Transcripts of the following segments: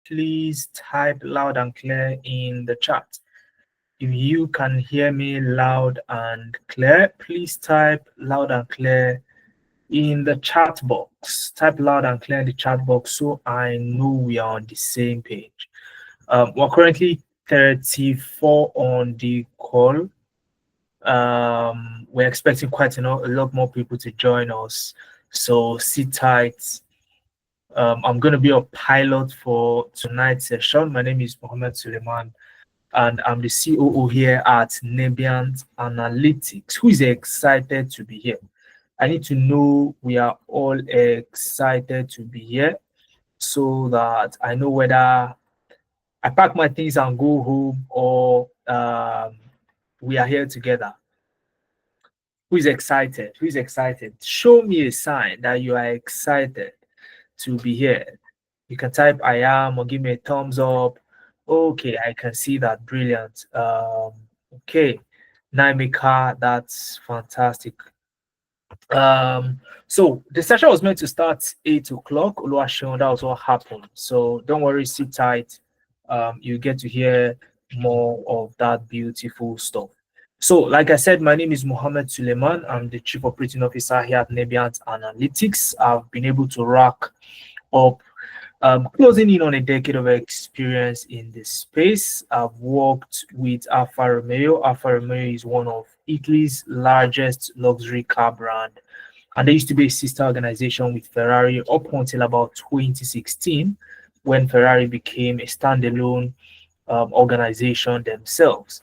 please type loud and clear in the chat. If you can hear me loud and clear, please type loud and clear in the chat box. Type loud and clear in the chat box so I know we are on the same page. We're currently 34 on the call. We're expecting quite a lot more people to join us, so sit tight. I'm going to be a pilot for tonight's session. My name is Mohammed Suleiman, and I'm the COO here at Nebiant Analytics. Who is excited to be here? I need to know we are all excited to be here so that I know whether I pack my things and go home or we are here together. Who is excited? Who is excited? Show me a sign that you are excited to be here. You can type I am or give me a thumbs up. Okay, I can see that. Brilliant. Okay, Naimika, that's fantastic. So the session was meant to start 8 o'clock. Oluwaseun, that was what happened. So don't worry, sit tight. You get to hear more of that beautiful stuff. So, like I said, my name is Mohammed Suleiman. I'm the Chief Operating Officer here at Nebiant Analytics. I've been able to rack up closing in on a decade of experience in this space. I've worked with Alfa Romeo. Alfa Romeo is one of Italy's largest luxury car brand, and there used to be a sister organization with Ferrari up until about 2016, when Ferrari became a standalone organization themselves.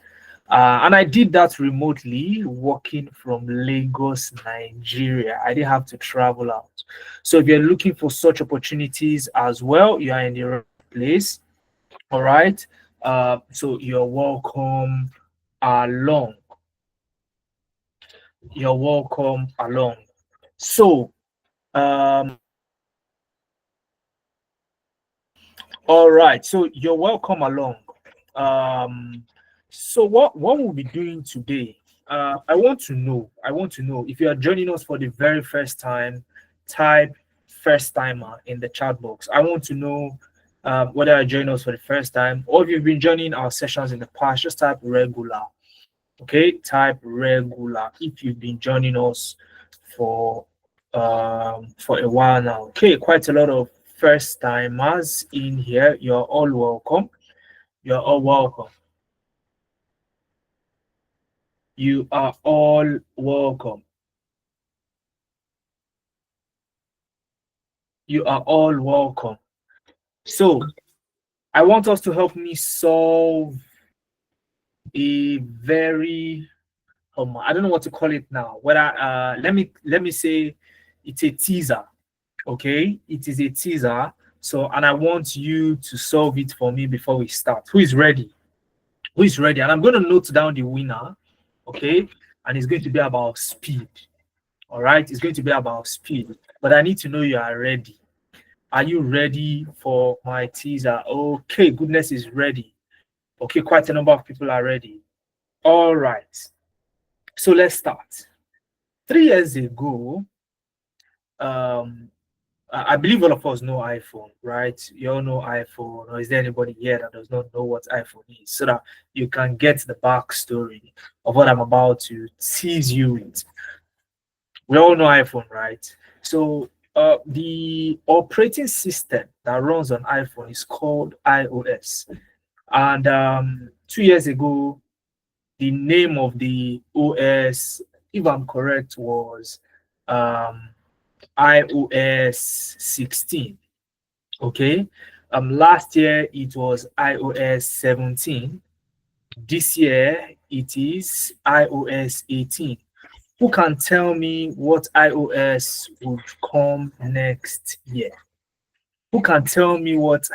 And I did that remotely, working from Lagos, Nigeria. I didn't have to travel out. So if you're looking for such opportunities as well, you are in the right place. All right. So you're welcome along. You're welcome along. So, all right. So you're welcome along. So what we'll be doing today, I want to know if you are joining us for the very first time, type first timer in the chat box. I want to know whether you're joining us for the first time or if you've been joining our sessions in the past. Just type regular. Okay, type regular if you've been joining us for a while now. Okay, quite a lot of first timers in here. You're all welcome. You're all welcome. You are all welcome. You are all welcome. So I want us to help me solve a very I don't know what to call it now. Whether let me say it's a teaser. Okay, it is a teaser. So, and I want you to solve it for me before we start. Who is ready? Who is ready? And I'm going to note down the winner. Okay, and it's going to be about speed. All right, it's going to be about speed, but I need to know you are ready. Are you ready for my teaser? Okay, goodness is ready. Okay, quite a number of people are ready. All right, so let's start. 3 years ago, I believe all of us know iPhone, right? You all know iPhone, or is there anybody here that does not know what iPhone is? So that you can get the backstory of what I'm about to tease you with. We all know iPhone, right? So the operating system that runs on iPhone is called iOS. And 2 years ago, the name of the OS, if I'm correct, was iOS 16. Okay. Last year it was iOS 17. This year it is iOS 18. Who can tell me what iOS would come next year? Who can tell me what?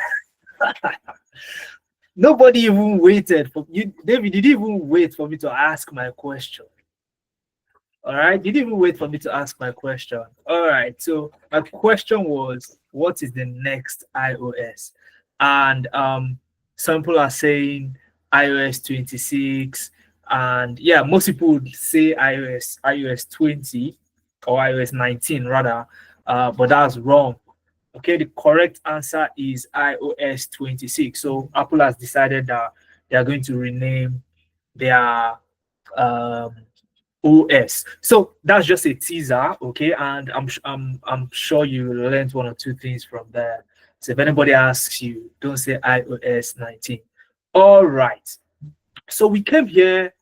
Nobody even waited for you. David, did you even wait for me to ask my question? All right, you didn't even wait for me to ask my question. All right, so my question was, what is the next iOS? And some people are saying iOS 26, and yeah, most people would say iOS 20 or iOS 19 rather, but that's wrong. Okay, the correct answer is iOS 26. So Apple has decided that they are going to rename their um, OS. So that's just a teaser, okay? And I'm sure you learned one or two things from there. So if anybody asks you, don't say iOS 19. All right. So we came here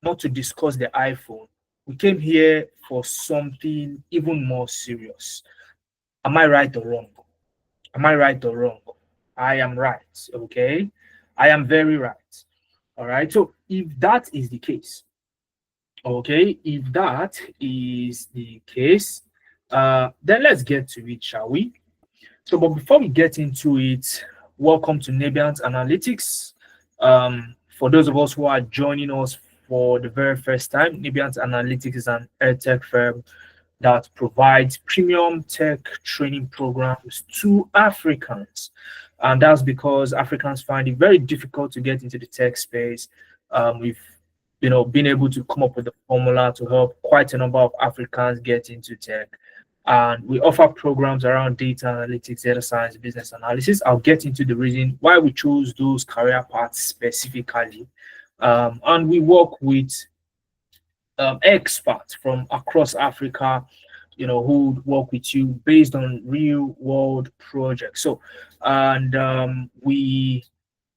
not to discuss the iPhone. We came here for something even more serious. Am I right or wrong? Am I right or wrong? I am right. Okay. I am very right. All right. So if that is the case, okay, if that is the case, then let's get to it, shall we? So, but before we get into it, welcome to Nebiant Analytics. For those of us who are joining us for the very first time, Nebiant Analytics is an edtech firm that provides premium tech training programs to Africans. And that's because Africans find it very difficult to get into the tech space. We've been able to come up with a formula to help quite a number of Africans get into tech. And we offer programs around data analytics, data science, business analysis. I'll get into the reason why we chose those career paths specifically. And we work with experts from across Africa, who work with you based on real world projects. So, and we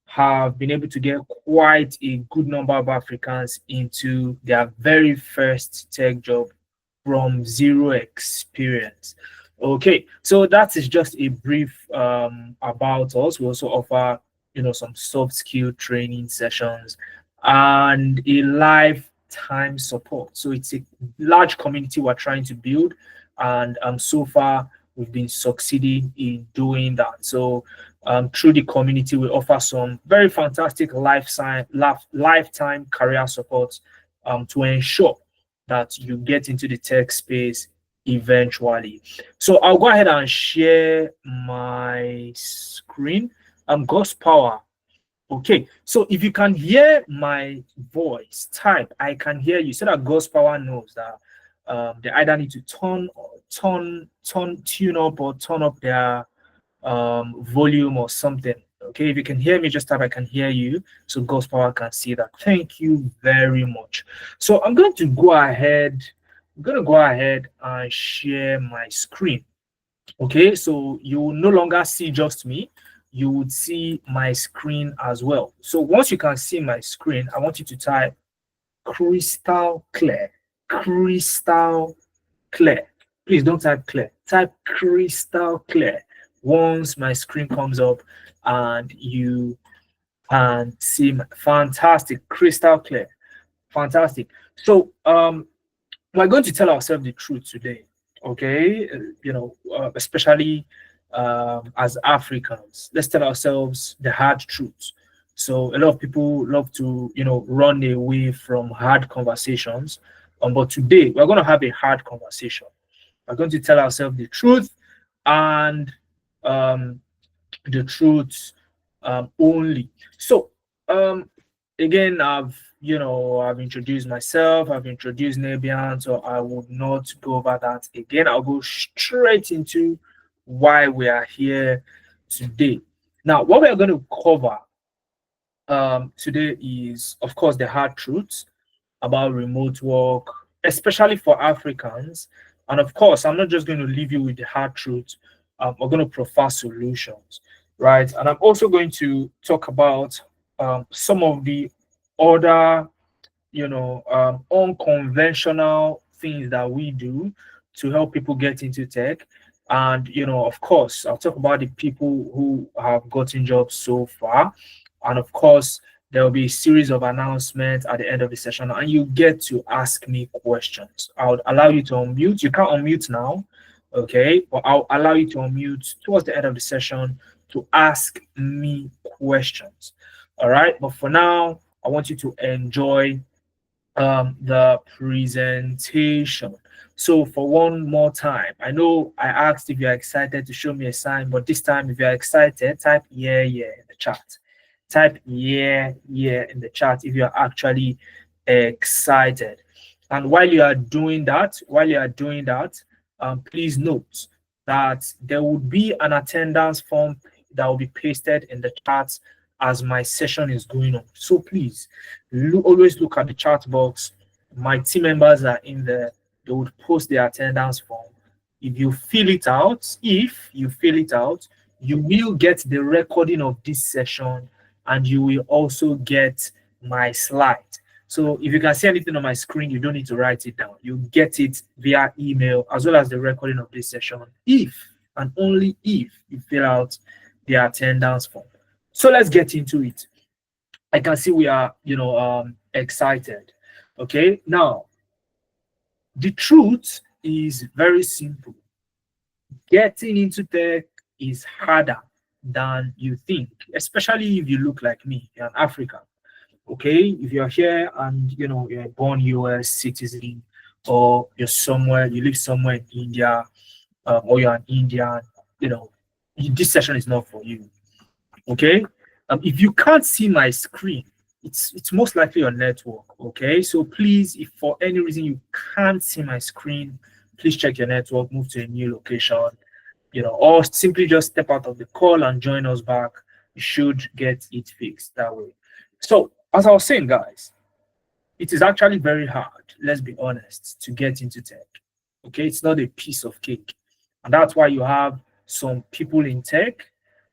have been able to get quite a good number of Africans into their very first tech job from zero experience. Okay, so that is just a brief about us. We also offer, some soft skill training sessions and a lifetime support. So it's a large community we're trying to build, and so far we've been succeeding in doing that. So through the community, we offer some very fantastic lifetime career support to ensure that you get into the tech space eventually. So I'll go ahead and share my screen. Ghost Power. Okay, so if you can hear my voice, type I can hear you, so that Ghost Power knows that they either need to tune up or turn up their volume or something. Okay, if you can hear me, just type I can hear you, so Ghost Power can see that. Thank you very much. So I'm going to go ahead and share my screen. Okay, so you will no longer see just me, you would see my screen as well. So once you can see my screen, I want you to type crystal clear. Crystal clear. Please don't type clear, type crystal clear once my screen comes up and you can see fantastic, crystal clear. Fantastic. So we're going to tell ourselves the truth today, okay? Especially as Africans, let's tell ourselves the hard truth. So a lot of people love to run away from hard conversations, but today we're going to have a hard conversation. We're going to tell ourselves the truth, and the truth only. So again, I've introduced myself, I've introduced Nebiant, so I would not go over that again. I'll go straight into why we are here today. Now, what we are going to cover today is, of course, the hard truths about remote work, especially for Africans. And of course, I'm not just going to leave you with the hard truths. We're going to profile solutions, right? And I'm also going to talk about some of the other, unconventional things that we do to help people get into tech. And, of course, I'll talk about the people who have gotten jobs so far. And of course, there will be a series of announcements at the end of the session, and you get to ask me questions. I'll allow you to unmute. You can't unmute now, okay? But I'll allow you to unmute towards the end of the session to ask me questions. All right. But for now, I want you to enjoy the presentation. So for one more time, I know I asked if you're excited to show me a sign, but this time, if you're excited, type yeah in the chat. Type yeah in the chat if you're actually excited. And while you are doing that, please note that there would be an attendance form that will be pasted in the chat as my session is going on. So please always look at the chat box. My team members are in there. They would post the attendance form. If you fill it out, you will get the recording of this session, and you will also get my slide. So if you can see anything on my screen, you don't need to write it down. You get it via email as well as the recording of this session if and only if you fill out the attendance form. So let's get into it. I can see we are, excited. Okay, now the truth is very simple. Getting into tech is harder than you think, especially if you look like me, you're an African. Okay, if you're here and you're a born US citizen, or you live somewhere in India, or you're an Indian, this session is not for you. Okay, if you can't see my screen, it's most likely your network. Okay, so please, if for any reason you can't see my screen, please check your network, move to a new location, or simply just step out of the call and join us back. You should get it fixed that way. So as I was saying, guys, it is actually very hard, let's be honest, to get into tech. Okay, it's not a piece of cake. And that's why you have some people in tech,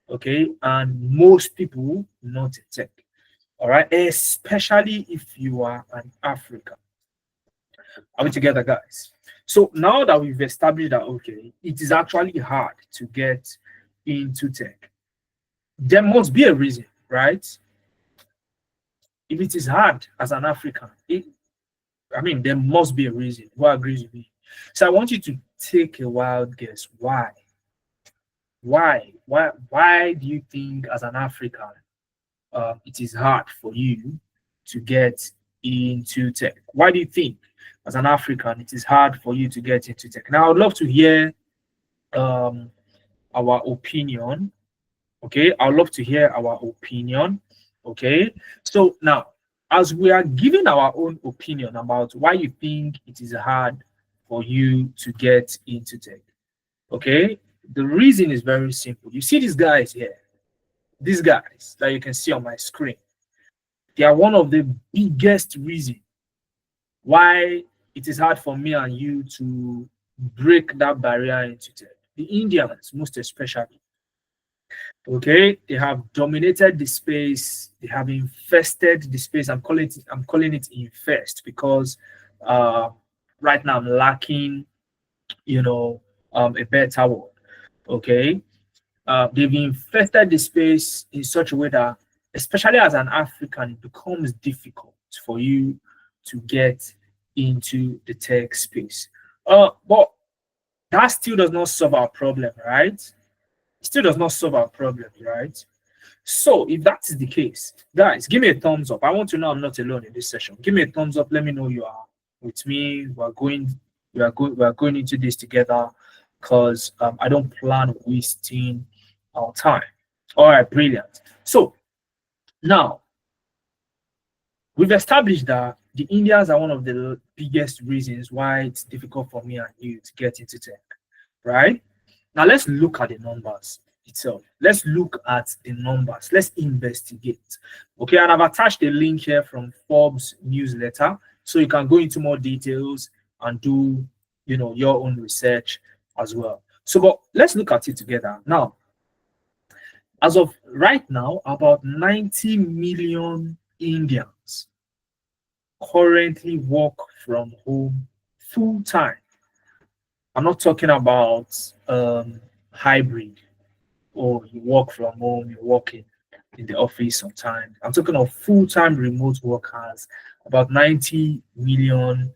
okay, and most people not in tech. All right, especially if you are an African. Are we together, guys? So now that we've established that, okay, it is actually hard to get into tech, there must be a reason, right? If it is hard as an African, there must be a reason. Who agrees with me? So I want you to take a wild guess. Why? Why do you think as an African, it is hard for you to get into tech? Why do you think as an African, it is hard for you to get into tech? Now, I'd love to hear our opinion. Okay, I'd love to hear our opinion. Okay, so now, as we are giving our own opinion about why you think it is hard for you to get into tech, okay, the reason is very simple. You see these guys here, these guys that you can see on my screen, they are one of the biggest reasons why it is hard for me and you to break that barrier into tech. The Indians, most especially. Okay, they have dominated the space. They have infested the space. I'm calling it infest because right now I'm lacking, a better word. Okay, they've infested the space in such a way that, especially as an African, it becomes difficult for you to get into the tech space. But that still does not solve our problem, right? Still does not solve our problem, right? So if that is the case, guys, give me a thumbs up. I want to know I'm not alone in this session. Give me a thumbs up. Let me know you are with me. We are going into this together, because I don't plan wasting our time. All right, brilliant. So now we've established that the Indians are one of the biggest reasons why it's difficult for me and you to get into tech, right? Now let's look at the numbers itself. Let's look at the numbers. Let's investigate. Okay, and I've attached a link here from Forbes newsletter, so you can go into more details and do, your own research as well. So, but let's look at it together. Now, as of right now, about 90 million Indians currently work from home full time. I'm not talking about hybrid, or you work from home, you work in the office sometimes. I'm talking of full-time remote workers. About 90 million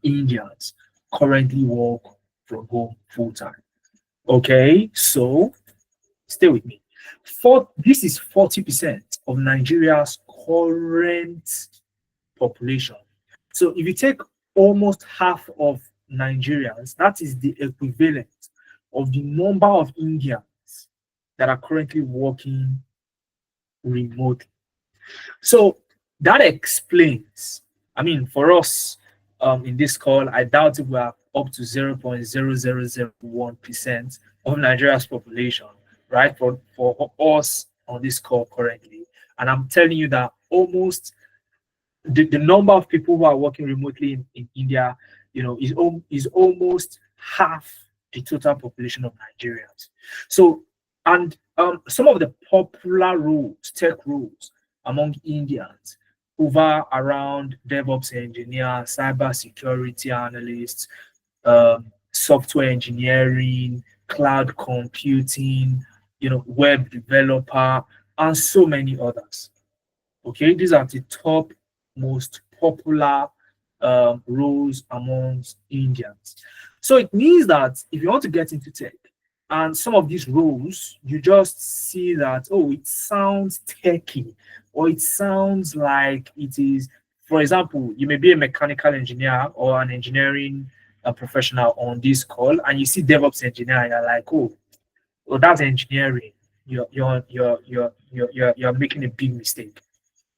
Indians currently work from home full-time. Okay, so stay with me. This is 40% of Nigeria's current population. So if you take almost half of Nigerians, that is the equivalent of the number of Indians that are currently working remotely. So that explains, for us in this call, I doubt if we are up to 0.0001% of Nigeria's population, right? For us on this call currently. And I'm telling you that almost the number of people who are working remotely in India, is almost half the total population of Nigerians. So, and some of the popular roles, tech roles among Indians, over around DevOps engineer, cyber security analysts, software engineering, cloud computing, web developer, and so many others. Okay, these are the top most popular roles amongst Indians. So it means that if you want to get into tech, and some of these roles, you just see that, oh, it sounds techy, or it sounds like it is. For example, you may be a mechanical engineer or an engineering professional on this call, and you see DevOps engineer, and you're like, oh, well, that's engineering. You're making a big mistake.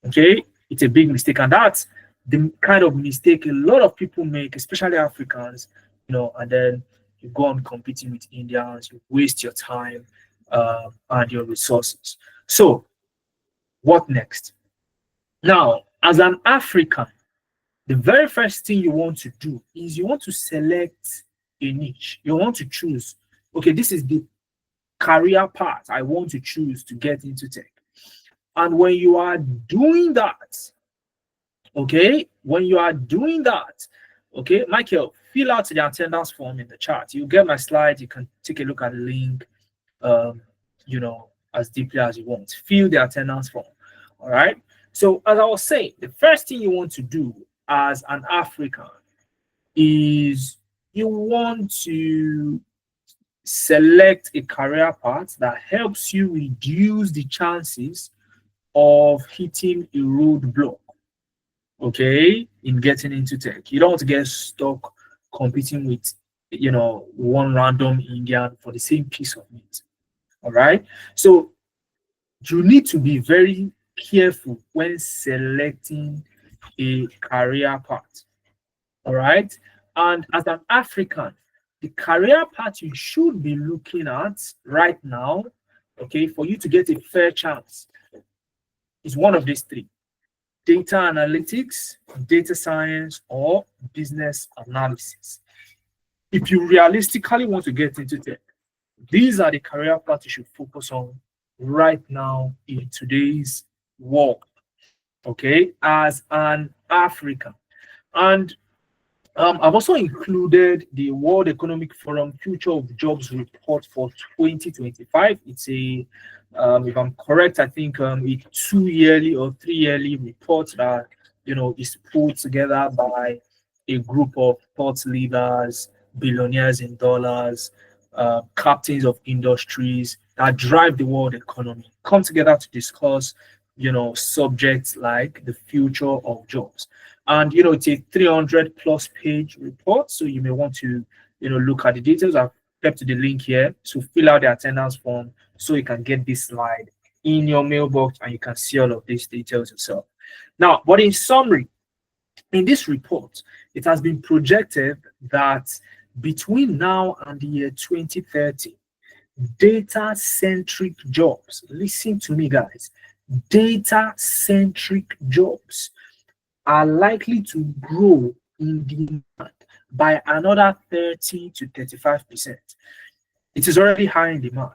Okay, it's a big mistake, and that's the kind of mistake a lot of people make, especially Africans. And then you go on competing with Indians, you waste your time and your resources. So, what next? Now, as an African, the very first thing you want to do is you want to select a niche. You want to choose, okay, this is the career path I want to choose to get into tech. And when you are doing that, okay, Michael, fill out the attendance form in the chat. You get my slide. You can take a look at the link, as deeply as you want. Fill the attendance form. All right. So as I was saying, the first thing you want to do as an African is you want to select a career path that helps you reduce the chances of hitting a roadblock, okay, in getting into tech. You don't want to get stuck competing with, one random Indian for the same piece of meat. All right. So you need to be very careful when selecting a career path. All right. And as an African, the career path you should be looking at right now, okay, for you to get a fair chance, is one of these three: data analytics, data science, or business analysis. If you realistically want to get into tech, these are the career paths you should focus on right now in today's world, okay, as an African. And I've also included the World Economic Forum Future of Jobs report for 2025. It's a, if I'm correct, I think a 2-yearly or 3-yearly report that is put together by a group of thought leaders, billionaires in dollars, captains of industries that drive the world economy, come together to discuss subjects like the future of jobs. And it's a 300 plus page report, so you may want to look at the details. I've kept the link here, so fill out the attendance form so you can get this slide in your mailbox and you can see all of these details yourself. Now, but in summary, in this report, it has been projected that between now and the year 2030, data-centric jobs, listen to me guys, data-centric jobs are likely to grow in demand by another 30 to 35%. It is already high in demand,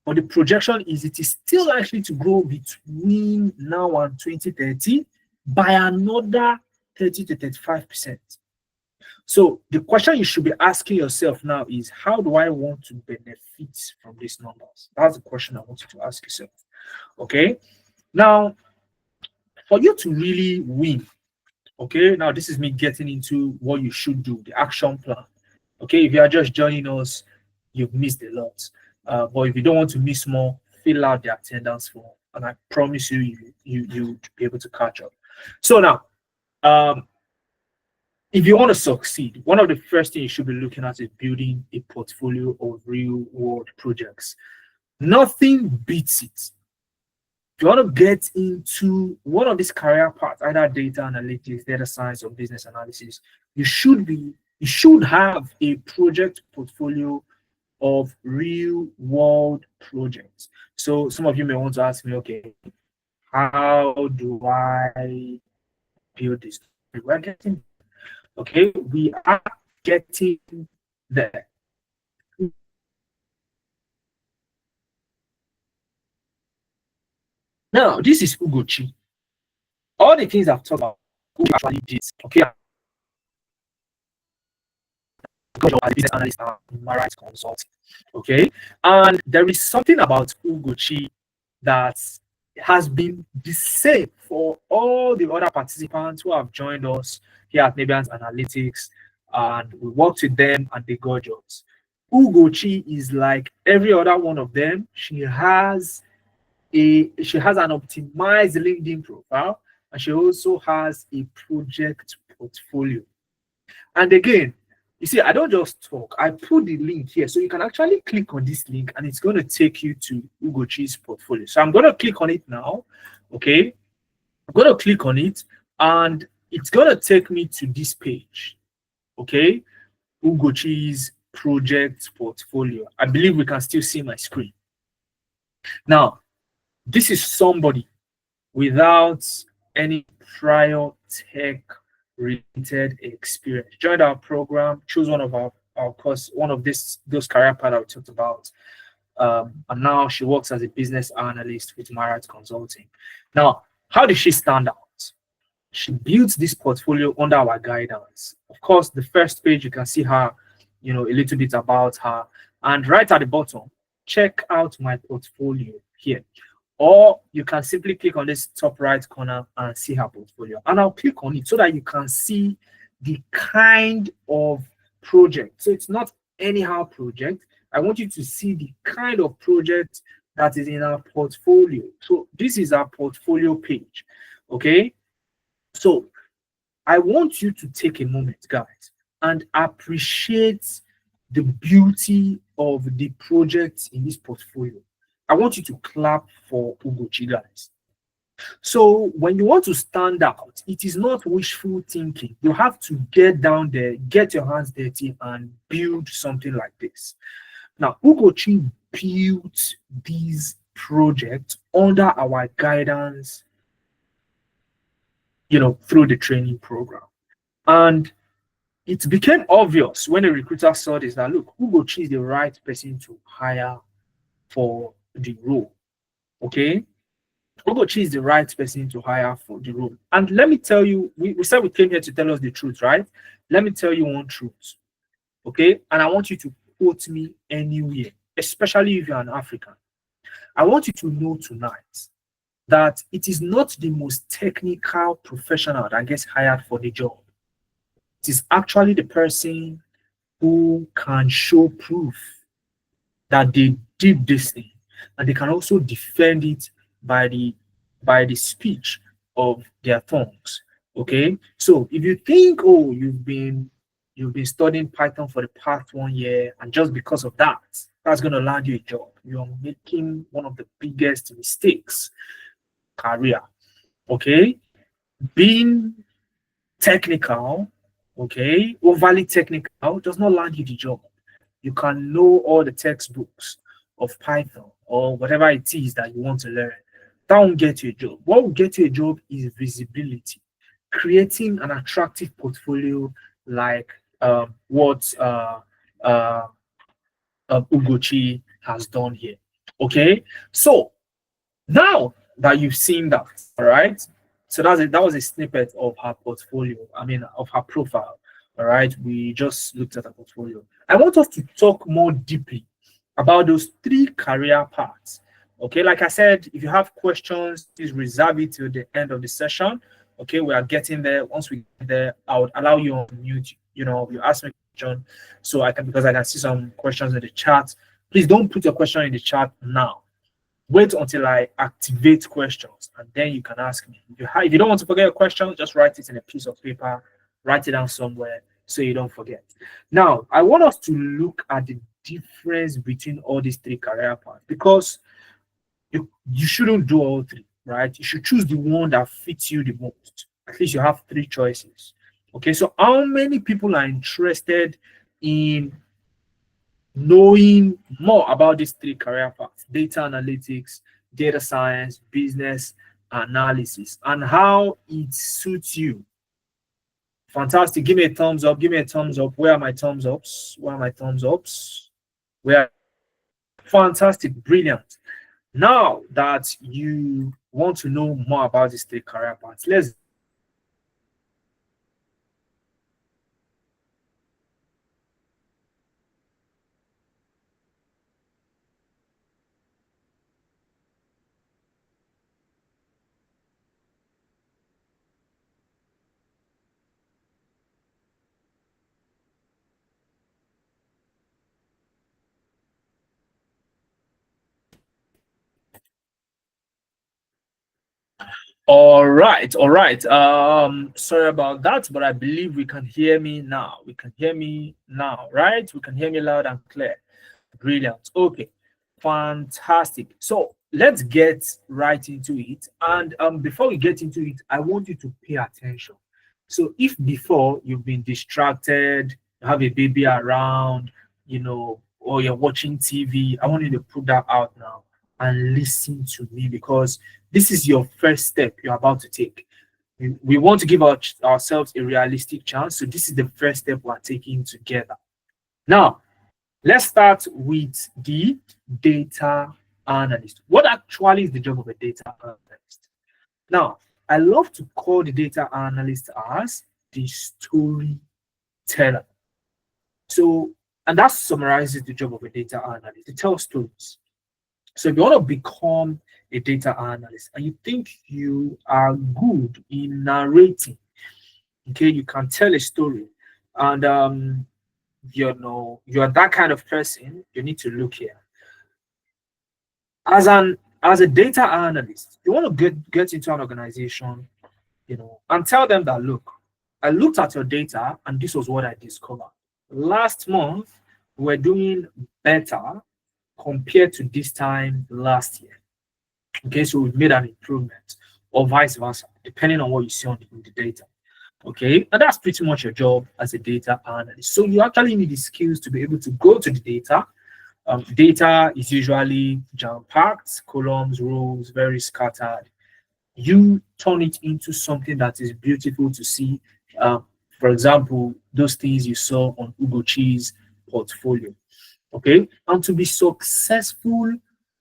but the projection is it is still likely to grow between now and 2030 by another 30 to 35%. So the question you should be asking yourself now is, how do I want to benefit from these numbers? That's the question I want you to ask yourself. Okay. Now, for you to really win, okay, now this is me getting into what you should do, the action plan. Okay, if you are just joining us, you've missed a lot. But if you don't want to miss more, fill out the attendance form, and I promise you'll be able to catch up. So now, if you want to succeed, one of the first things you should be looking at is building a portfolio of real-world projects. Nothing beats it. If you want to get into one of these career paths, either data analytics, data science, or business analysis, you should be You should have a project portfolio of real world projects. So some of you may want to ask me, okay, how do I build this? We're getting, okay, we are getting there. Now, this is Ugochi. All the things I've talked about, who actually did, okay, as a business analyst and Marite Consulting, okay, and there is something about Ugochi that has been the same for all the other participants who have joined us here at Nebians Analytics, and we worked with them and they got jobs. Ugochi is like every other one of them. She has an optimized LinkedIn profile, and she also has a project portfolio. And again, you see, I don't just talk. I put the link here, so you can actually click on this link, and it's going to take you to Ugochi's portfolio. So I'm going to click on it now. Okay, I'm going to click on it, and it's going to take me to this page. Okay, Ugochi's project portfolio. I believe we can still see my screen. Now, this is somebody without any prior tech related experience. Joined our program, chose one of our course, one of those career paths we talked about. And now she works as a business analyst with Marite Consulting. Now, how did she stand out? She built this portfolio under our guidance. Of course, the first page, you can see her, a little bit about her. And right at the bottom, check out my portfolio here. Or you can simply click on this top right corner and see her portfolio. And I'll click on it so that you can see the kind of project. So it's not anyhow project. I want you to see the kind of project that is in our portfolio. So this is our portfolio page. Okay. So I want you to take a moment, guys, and appreciate the beauty of the projects in this portfolio. I want you to clap for Ugochi, guys. So when you want to stand out, it is not wishful thinking. You have to get down there, get your hands dirty, and build something like this. Now, Ugochi built these projects under our guidance, through the training program. And it became obvious when a recruiter saw this that, look, Ugochi is the right person to hire for the role. Okay, Ugochi is the right person to hire for the role. And let me tell you, we said we came here to tell us the truth, right? Let me tell you one truth. Okay, and I want you to quote me anywhere, especially if you're an African. I want you to know tonight that it is not the most technical professional that gets hired for the job. It is actually the person who can show proof that they did this thing, and they can also defend it by the speech of their tongues. Okay, so if you think, oh, you've been studying Python for the past 1 year, and just because of that, that's going to land you a job, you're making one of the biggest mistakes career. Okay, being technical, okay, overly technical does not land you the job. You can know all the textbooks of Python or whatever it is that you want to learn. That won't get you a job. What will get you a job is visibility, creating an attractive portfolio like what Ugochi has done here. Okay, so now that you've seen that, all right. So that was a snippet of her portfolio. I mean, of her profile. All right, we just looked at her portfolio. I want us to talk more deeply about those 3 career paths. Okay, like I said, if you have questions, please reserve it till the end of the session. Okay, we are getting there. Once we get there, I would allow you on mute. You ask me a question, so because I can see some questions in the chat. Please don't put your question in the chat now. Wait until I activate questions, and then you can ask me. If you don't want to forget a question, just write it in a piece of paper, write it down somewhere so you don't forget. Now, I want us to look at the difference between all these 3 career paths, because you shouldn't do all 3, right? You should choose the one that fits you the most. At least you have 3 choices. Okay, so how many people are interested in knowing more about these three career paths: data analytics, data science, business analysis, and how it suits you? Fantastic. Give me a thumbs up. Give me a thumbs up. Where are my thumbs ups? Where are my thumbs ups? Where? Fantastic. Brilliant. Now that you want to know more about these three career paths, let's. All right, all right. Sorry about that, but I believe we can hear me now. We can hear me now, right? We can hear me loud and clear. Brilliant. Okay, fantastic. So let's get right into it. And before we get into it, I want you to pay attention. So if before you've been distracted, you have a baby around, or you're watching TV, I want you to put that out now and listen to me, because this is your first step you're about to take. We want to give ourselves a realistic chance. So this is the first step we're taking together. Now, let's start with the data analyst. What actually is the job of a data analyst? Now, I love to call the data analyst as the storyteller. So, and that summarizes the job of a data analyst. It tells stories. So if you want to become a data analyst and you think you are good in narrating, okay, you can tell a story, and you're that kind of person, you need to look here. As a data analyst, you want to get into an organization, and tell them that, look, I looked at your data and this was what I discovered. Last month, we're doing better compared to this time last year. Okay, so we've made an improvement, or vice versa, depending on what you see on the data. Okay, and that's pretty much your job as a data analyst. So you actually need the skills to be able to go to the data. Data is usually jam-packed, columns, rows, very scattered. You turn it into something that is beautiful to see. For example, those things you saw on Ugochi's portfolio. Okay, and to be successful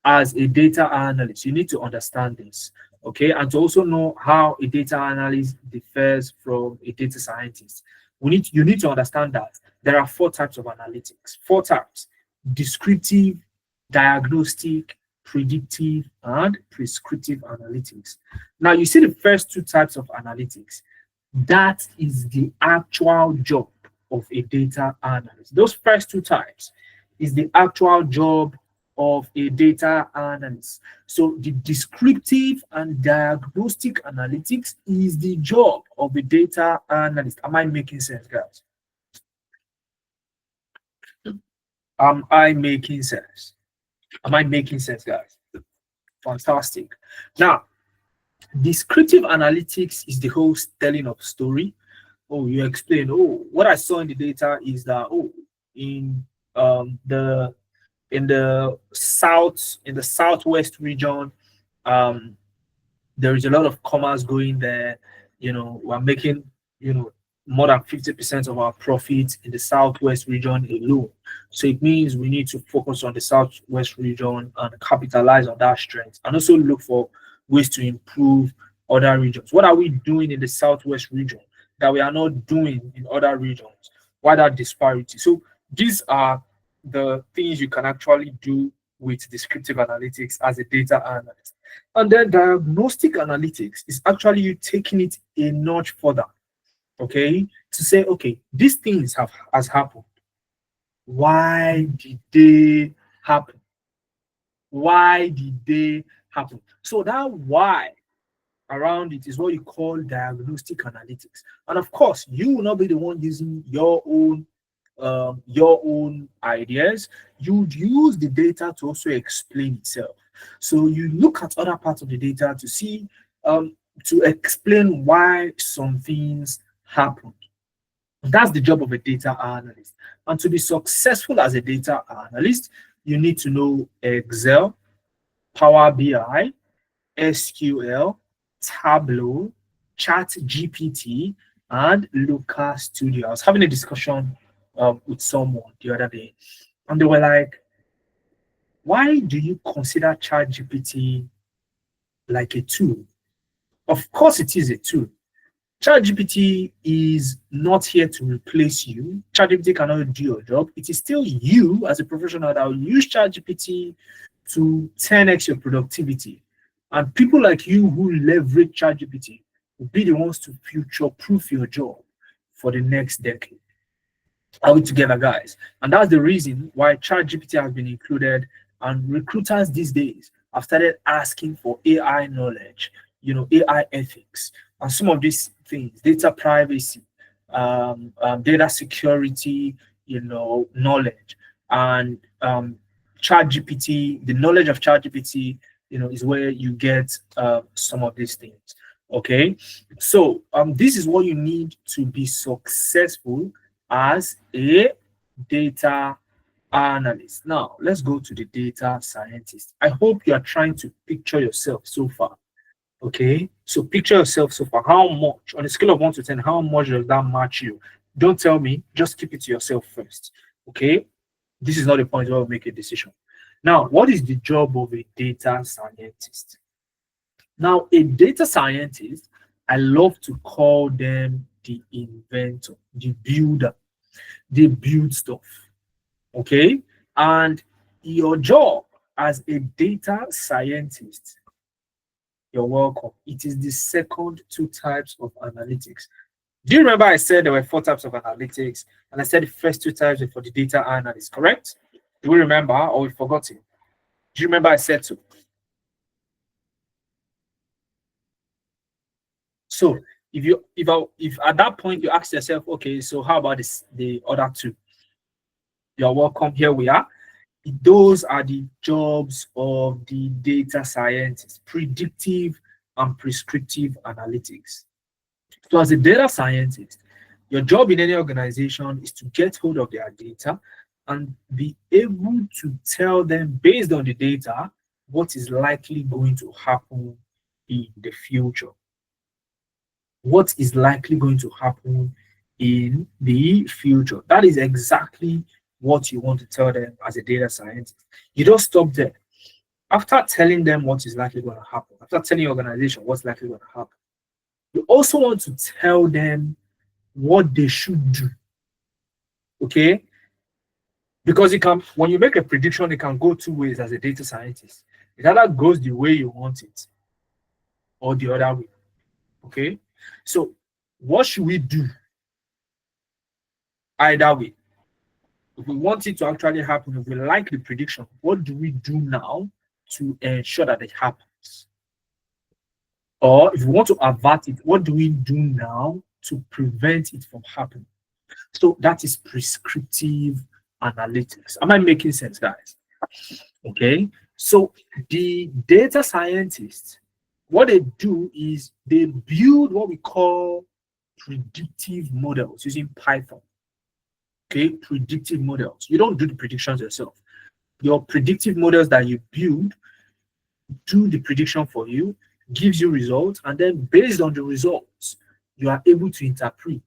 as a data analyst, you need to understand this. Okay, and to also know how a data analyst differs from a data scientist. You need to understand that there are four types of analytics. Four types: descriptive, diagnostic, predictive, and prescriptive analytics. Now, you see the first two types of analytics. That is the actual job of a data analyst. Those first two types is the actual job of a data analyst. So the descriptive and diagnostic analytics is the job of a data analyst. Am I making sense, guys? Am I making sense? Am I making sense, guys? Fantastic. Now, descriptive analytics is the whole telling of story. Oh, you explain, oh, what I saw in the data is that, oh, in the southwest region, there is a lot of commerce going there. We're making, more than 50% of our profits in the southwest region alone. So it means we need to focus on the southwest region and capitalize on that strength, and also look for ways to improve other regions. What are we doing in the southwest region that we are not doing in other regions? Why that disparity? So these are the things you can actually do with descriptive analytics as a data analyst. And then diagnostic analytics is actually you taking it a notch further, okay, to say, okay, these things has happened. Why did they happen? Why did they happen? So that why around it is what you call diagnostic analytics. And of course, you will not be the one using your own ideas. You'd use the data to also explain itself. So you look at other parts of the data to see, to explain why some things happen. That's the job of a data analyst. And to be successful as a data analyst, you need to know Excel, Power BI, SQL, Tableau, ChatGPT, and Looker Studio. I was having a discussion with someone the other day, and they were like, why do you consider ChatGPT like a tool? Of course, it is a tool. ChatGPT is not here to replace you. ChatGPT cannot do your job. It is still you as a professional that will use ChatGPT to 10x your productivity. And people like you who leverage ChatGPT will be the ones to future-proof your job for the next decade. Are we together, guys? And that's the reason why ChatGPT has been included, and recruiters these days have started asking for AI knowledge, AI ethics, and some of these things, data privacy, data security, knowledge, and ChatGPT. The knowledge of ChatGPT, is where you get some of these things. Okay, so this is what you need to be successful as a data analyst. Now, let's go to the data scientist. I hope you are trying to picture yourself so far. Okay, so picture yourself so far. How much, on a scale of 1 to 10, how much does that match you? Don't tell me, just keep it to yourself first. Okay, this is not the point where we make a decision. Now, what is the job of a data scientist? Now, a data scientist, I love to call them the inventor, the builder. They build stuff. Okay, and your job as a data scientist, you're welcome. It is the second two types of analytics. Do you remember I said there were 4 types of analytics, and I said the first 2 types were for the data analyst, correct? Do we remember, or we forgot it? Do you remember I said so? So if at that point you ask yourself, okay, so how about the other 2? You're welcome. Here we are. Those are the jobs of the data scientist: predictive and prescriptive analytics. So as a data scientist, your job in any organization is to get hold of their data and be able to tell them, based on the data, what is likely going to happen in the future. What is likely going to happen in the future. That is exactly what you want to tell them as a data scientist. You don't stop there. After telling them what is likely going to happen, after telling your organization what's likely going to happen, you also want to tell them what they should do. Okay? Because when you make a prediction, it can go 2 ways as a data scientist. It either goes the way you want it or the other way. Okay? So what should we do? Either way. If we want it to actually happen, if we like the prediction, what do we do now to ensure that it happens? Or if we want to avert it, what do we do now to prevent it from happening? So that is prescriptive analytics. Am I making sense, guys? Okay. So the data scientists, what they do is they build what we call predictive models using Python. Okay, predictive models. You don't do the predictions yourself. Your predictive models that you build do the prediction for you, gives you results, and then based on the results, you are able to interpret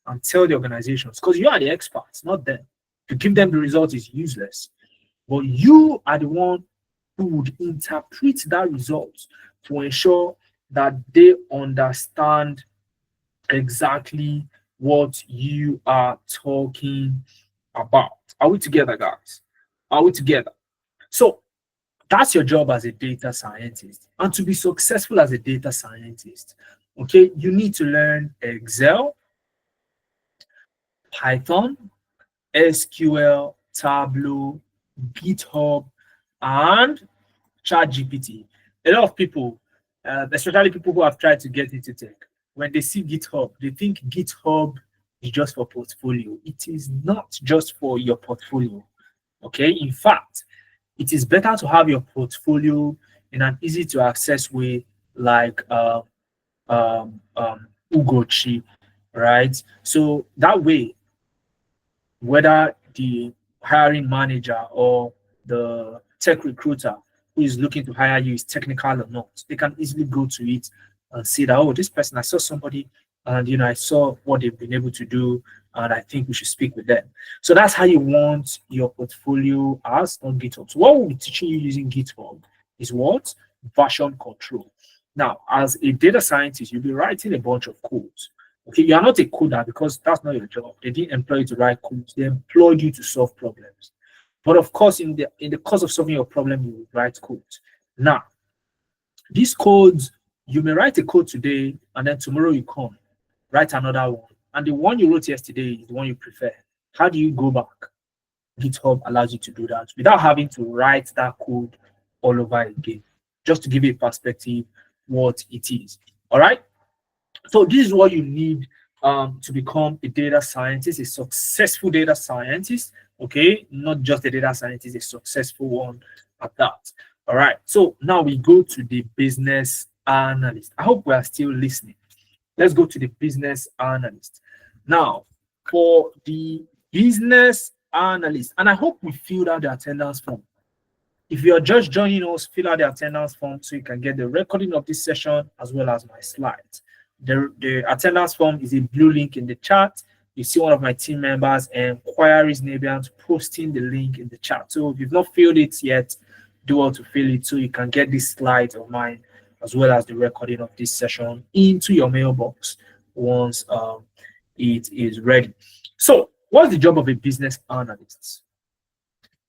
and tell the organizations, because you are the experts, not them. To give them the result is useless. But you are the one who would interpret that result to ensure that they understand exactly what you are talking about. Are we together, guys? Are we together? So that's your job as a data scientist. And to be successful as a data scientist, okay, you need to learn Excel, Python, SQL, Tableau, GitHub, and ChatGPT. A lot of people, especially people who have tried to get into tech, when they see GitHub, they think GitHub is just for portfolio. It is not just for your portfolio. Okay. In fact, it is better to have your portfolio in an easy to access way like Ugochi, right? So that way, whether the hiring manager or the tech recruiter who is looking to hire you is technical or not, they can easily go to it and see that, oh, this person, I saw somebody and I saw what they've been able to do, and I think we should speak with them. So that's how you want your portfolio as on GitHub. So what we'll be teaching you using GitHub is what? Version control. Now, as a data scientist, you'll be writing a bunch of codes. Okay, you are not a coder because that's not your job. They didn't employ you to write codes. They employed you to solve problems. But of course, in the course of solving your problem, you will write codes. Now, these codes, you may write a code today, and then tomorrow you come, write another one. And the one you wrote yesterday is the one you prefer. How do you go back? GitHub allows you to do that without having to write that code all over again, just to give you a perspective what it is. All right. So this is what you need to become a data scientist, a successful data scientist. Okay, not just a data scientist, a successful one at that. All right. So now we go to the business analyst. I hope we are still listening. Let's go to the business analyst. Now, for the business analyst, and I hope we filled out the attendance form. If you're just joining us, fill out the attendance form so you can get the recording of this session as well as my slides. The attendance form is a blue link in the chat. You see one of my team members and Queries Nabians posting the link in the chat. So if you've not filled it yet, do well to fill it so you can get this slide of mine as well as the recording of this session into your mailbox once it is ready. So what's the job of a business analyst?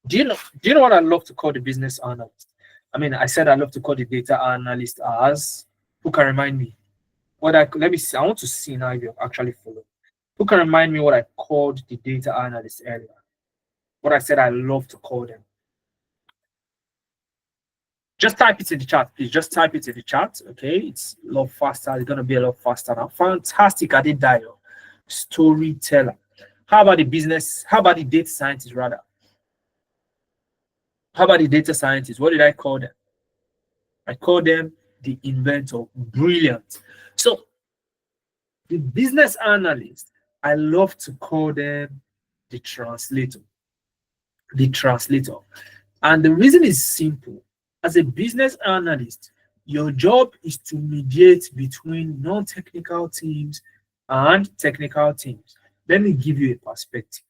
Do you know what I love to call the business analyst? I mean, I said I love to call the data analyst as, who can remind me? Let me see. I want to see now if you actually follow. Who can remind me what I called the data analyst earlier? What I said I love to call them. Just type it in the chat, please. Just type it in the chat. Okay, it's a lot faster. It's gonna be a lot faster now. Fantastic. I did dial. Storyteller. How about the business? How about the data scientist rather? How about the data scientist? What did I call them? I call them the inventor. Brilliant. So the business analyst, I love to call them the translator. The translator. And the reason is simple. As a business analyst, your job is to mediate between non-technical teams and technical teams. Let me give you a perspective.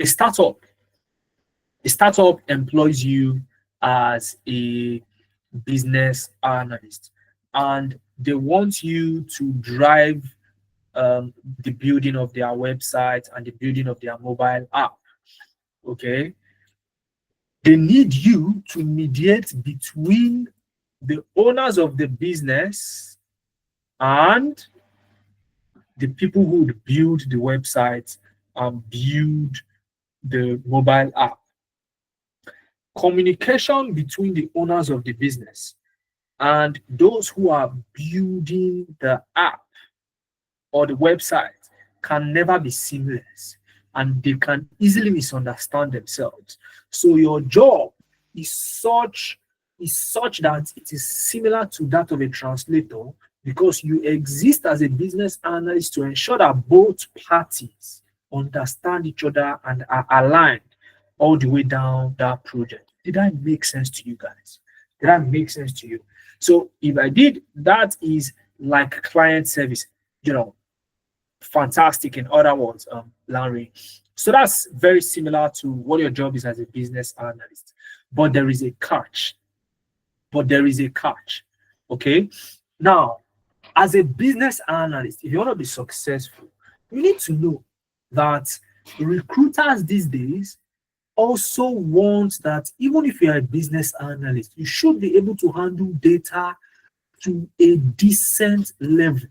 A startup employs you as a business analyst, and they want you to drive the building of their website and the building of their mobile app. Okay, they need you to mediate between the owners of the business and the people who would build the website and build the mobile app. Communication between the owners of the business and those who are building the app or the website can never be seamless, and they can easily misunderstand themselves. So your job is such that it is similar to that of a translator, because you exist as a business analyst to ensure that both parties understand each other and are aligned all the way down that project. Did that make sense to you guys? Did that make sense to you? So if I did, that is like client service, fantastic in other words, Larry. So that's very similar to what your job is as a business analyst. But there is a catch. Okay? Now, as a business analyst, if you want to be successful, you need to know that recruiters these days also want that even if you're a business analyst, you should be able to handle data to a decent level.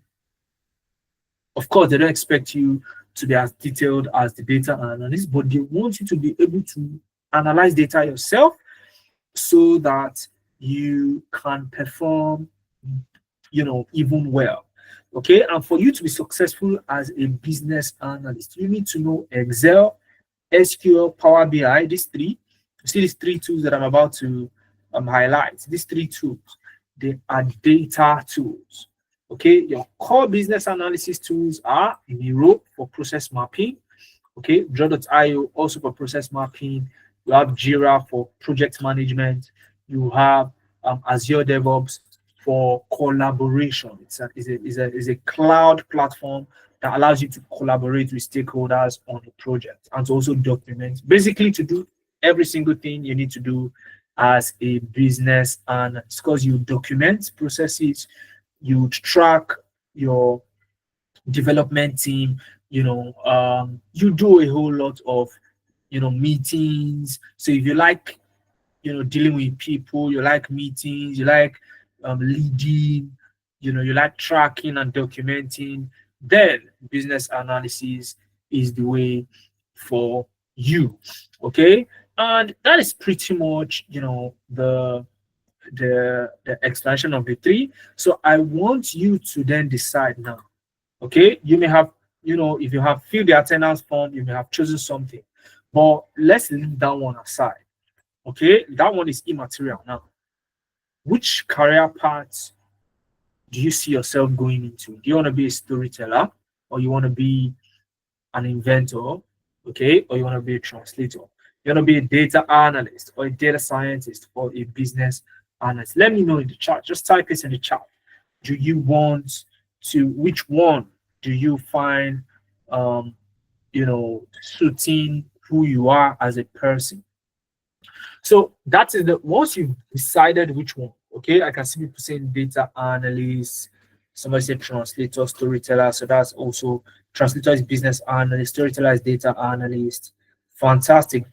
Of course, they don't expect you to be as detailed as the data analyst, but they want you to be able to analyze data yourself so that you can perform, even well. Okay, and for you to be successful as a business analyst, you need to know Excel, SQL, Power BI, these three. You see these three tools that I'm about to highlight. These three tools, they are data tools. Okay, your core business analysis tools are Miro for process mapping. Okay, Draw.io also for process mapping. You have Jira for project management. You have Azure DevOps for collaboration. It's a cloud platform that allows you to collaborate with stakeholders on a project and to also document, basically to do every single thing you need to do as a business. And it's because you document processes, you track your development team, you do a whole lot of meetings. So if you like dealing with people, you like meetings, you like leading, you like tracking and documenting, then business analysis is the way for you. Okay, and that is pretty much the explanation of the three. So I want you to then decide now. Okay, you may have, if you have filled the attendance form, you may have chosen something, but let's leave that one aside. Okay, that one is immaterial now. Which career path do you see yourself going into? Do you want to be a storyteller, or you want to be an inventor? Okay, or you want to be a translator? You want to be a data analyst, or a data scientist, or a business analyst? Let me know in the chat. Just type this in the chat. Do you want to, which one do you find suiting who you are as a person? So that is the once you've decided which one. Okay, I can see people saying data analyst, somebody said translator, storyteller. So that's also translator is business analyst, storyteller is data analyst. Fantastic.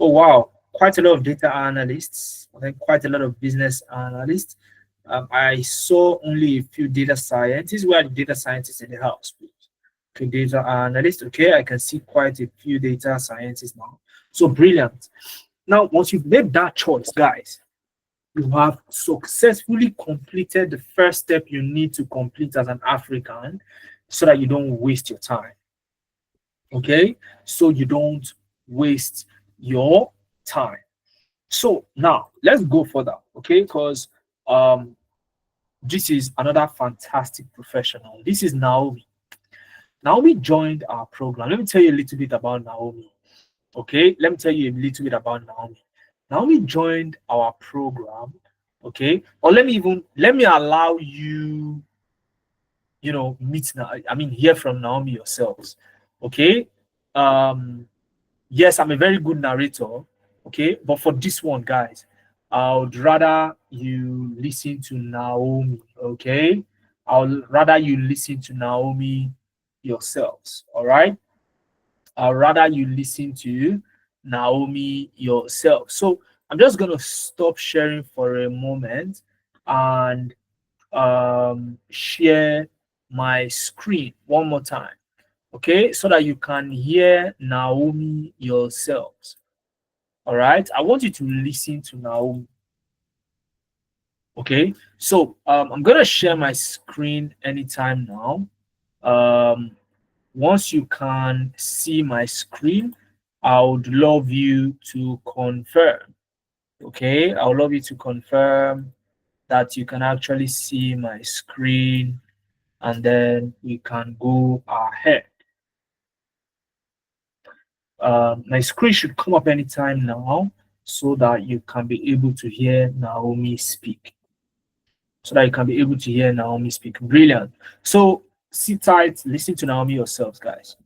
Oh wow, quite a lot of data analysts, I think quite a lot of business analysts. I saw only a few data scientists. Where are the data scientists in the house, please? Okay, data analyst. Okay, I can see quite a few data scientists now. So brilliant. Now, once you've made that choice, guys, you have successfully completed the first step you need to complete as an African so that you don't waste your time. Okay, so you don't waste your time. So now let's go further, okay? Because this is another fantastic professional. This is Naomi. Naomi joined our program. Let me tell you a little bit about Naomi. Okay, let me tell you a little bit about Naomi. Naomi joined our program. Okay, or let me allow you, meet now. I mean, hear from Naomi yourselves. Okay, yes, I'm a very good narrator. Okay, but for this one, guys, I would rather you listen to Naomi. Okay, I'll rather you listen to Naomi yourselves. All right, I'd rather you listen to Naomi yourself. So I'm just gonna stop sharing for a moment and share my screen one more time, okay, so that you can hear Naomi yourselves. All right, I want you to listen to Naomi. Okay, so I'm gonna share my screen anytime now. Once you can see my screen, I would love you to confirm. Okay, I would love you to confirm that you can actually see my screen, and then we can go ahead. My screen should come up anytime now so that you can be able to hear Naomi speak. Brilliant. So sit tight, listen to Naomi yourselves, guys.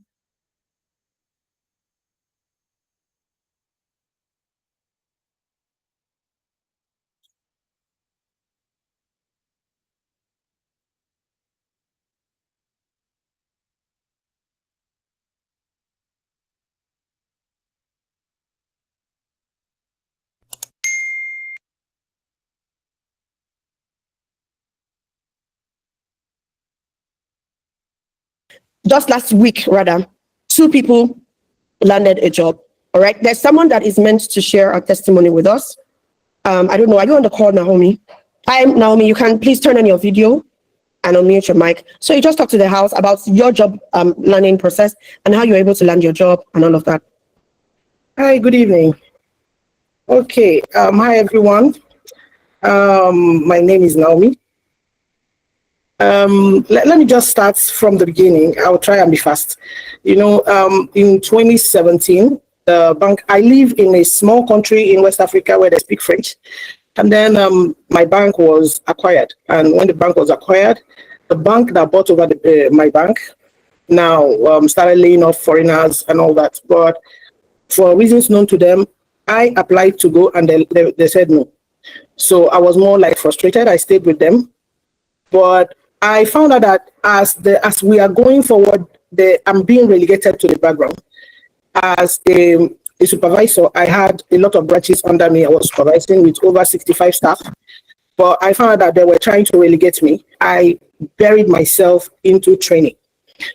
Just last week, rather, 2 people landed a job. All right. There's someone that is meant to share a testimony with us. I don't know. Are you on the call, Naomi? Hi, Naomi. You can please turn on your video and unmute your mic. So you just talk to the house about your job learning process and how you're able to land your job and all of that. Hi, good evening. Okay. Hi, everyone. My name is Naomi. Let me just start from the beginning. I'll try and be fast. In 2017, the bank, I live in a small country in West Africa where they speak French. And then my bank was acquired. And when the bank was acquired, the bank that bought over my bank now started laying off foreigners and all that. But for reasons known to them, I applied to go and they said no. So I was more like frustrated. I stayed with them. But I found out that as we are going forward, I'm being relegated to the background. As a supervisor, I had a lot of branches under me. I was supervising with over 65 staff. But I found out that they were trying to relegate me. I buried myself into training.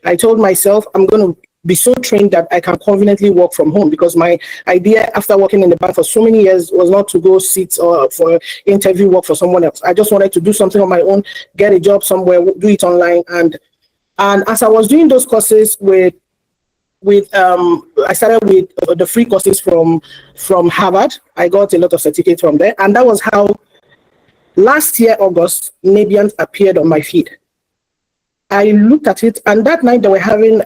I told myself I'm going to be so trained that I can confidently work from home, because my idea after working in the bank for so many years was not to go sit or for interview work for someone else. I just wanted to do something on my own, get a job somewhere, do it online. And as I was doing those courses I started with the free courses from Harvard. I got a lot of certificates from there. And that was how last year, August, Nabiant appeared on my feed. I looked at it, and that night they were having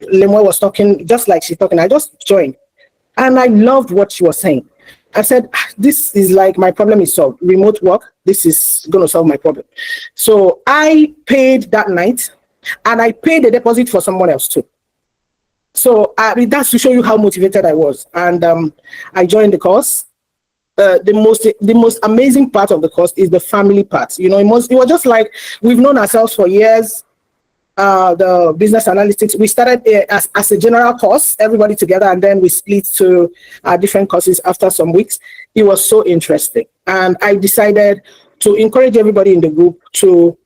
Lemoy was talking just like she's talking. I just joined, and I loved what she was saying. I said, this is like, my problem is solved. Remote work, this is going to solve my problem. So I paid that night, and I paid the deposit for someone else too. So that's to show you how motivated I was. And I joined the course. The most amazing part of the course is the family part. It was just like we've known ourselves for years. The business analytics, we started as a general course, everybody together, and then we split to different courses after some weeks. It was so interesting. And I decided to encourage everybody in the group to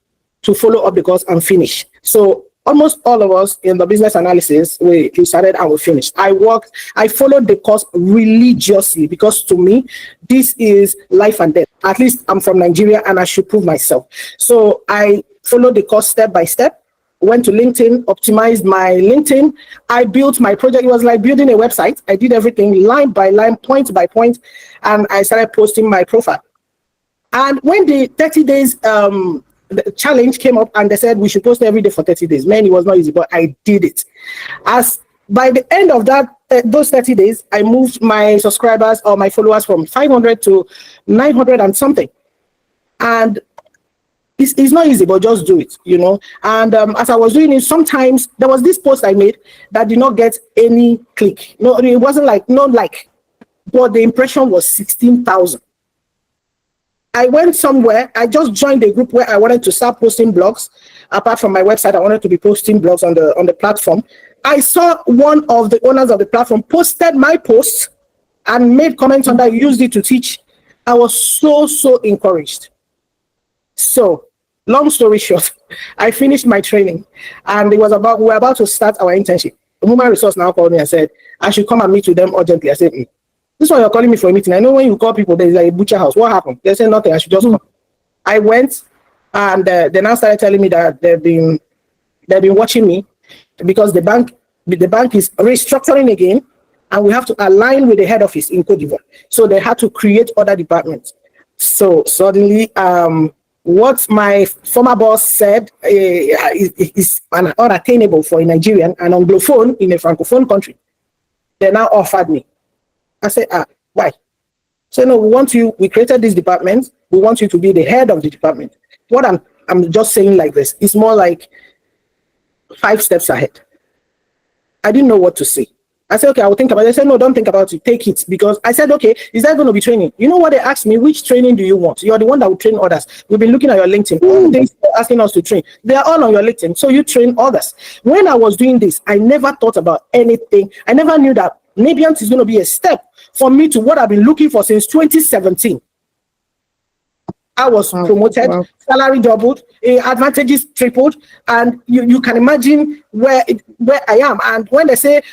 follow up the course and finish. So almost all of us in the business analysis, we started and we finished. I followed the course religiously, because to me, this is life and death. At least I'm from Nigeria and I should prove myself. So I followed the course step by step. Went to LinkedIn, optimized my LinkedIn. I built my project. It was like building a website. I did everything line by line, point by point, and I started posting my profile. And when the 30 days the challenge came up and they said we should post every day for 30 days, man, it was not easy, but I did it. As by the end of those 30 days, I moved my subscribers or my followers from 500 to 900 and something. And it's not easy, but just do it, And as I was doing it, sometimes there was this post I made that did not get any click. No, it wasn't like, but the impression was 16,000. I went somewhere. I just joined a group where I wanted to start posting blogs. Apart from my website, I wanted to be posting blogs on the platform. I saw one of the owners of the platform posted my post and made comments on that, used it to teach. I was so encouraged. So, long story short, I finished my training, and we were about to start our internship. Human resource now called me and said I should come and meet with them urgently. I said, this one you're calling me for a meeting. I know when you call people, there's like a butcher house. What happened? They said nothing. I should just come. I went, and they now started telling me that they've been watching me, because the bank is restructuring again, and we have to align with the head office in Côte d'Ivoire. So they had to create other departments. So suddenly, what my former boss said is unattainable for a Nigerian and Anglophone in a Francophone country. They now offered me. I said, why? So no, we created this department. We want you to be the head of the department. What I'm just saying like this, it's more like 5 steps ahead. I didn't know what to say. I said, okay, I will think about it. They said, no, don't think about it. Take it. Because I said, okay, is that going to be training? You know what they asked me? Which training do you want? You're the one that will train others. We've been looking at your LinkedIn. All they're asking us to train. They are all on your LinkedIn. So you train others. When I was doing this, I never thought about anything. I never knew that Nabiant is going to be a step for me to what I've been looking for since 2017. I was promoted, salary doubled, advantages tripled, and you can imagine where I am. And when they say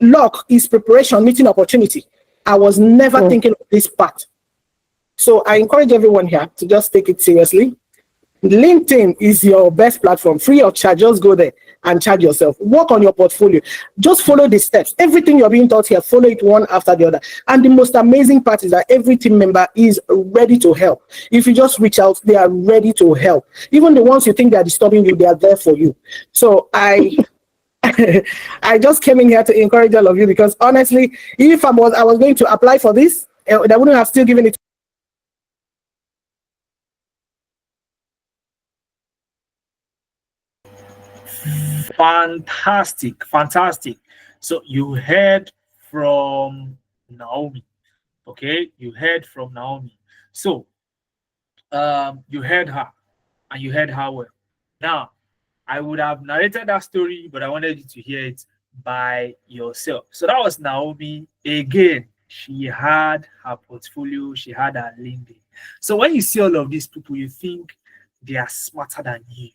luck is preparation meeting opportunity, I was never thinking of this part. So I encourage everyone here to just take it seriously. LinkedIn is your best platform, free of charge. Just go there and charge yourself. Work on your portfolio. Just follow the steps. Everything you're being taught here, follow it one after the other. And the most amazing part is that every team member is ready to help. If you just reach out, they are ready to help. Even the ones you think they are disturbing you, they are there for you. So I just came in here to encourage all of you, because honestly, if I was going to apply for this, they wouldn't have still given it. Fantastic. So you heard from Naomi. Okay, you heard from Naomi. So you heard her, and you heard her well. Now, I would have narrated that story, but I wanted you to hear it by yourself. So that was Naomi. Again, she had her portfolio, she had her LinkedIn. So when you see all of these people, you think they are smarter than you.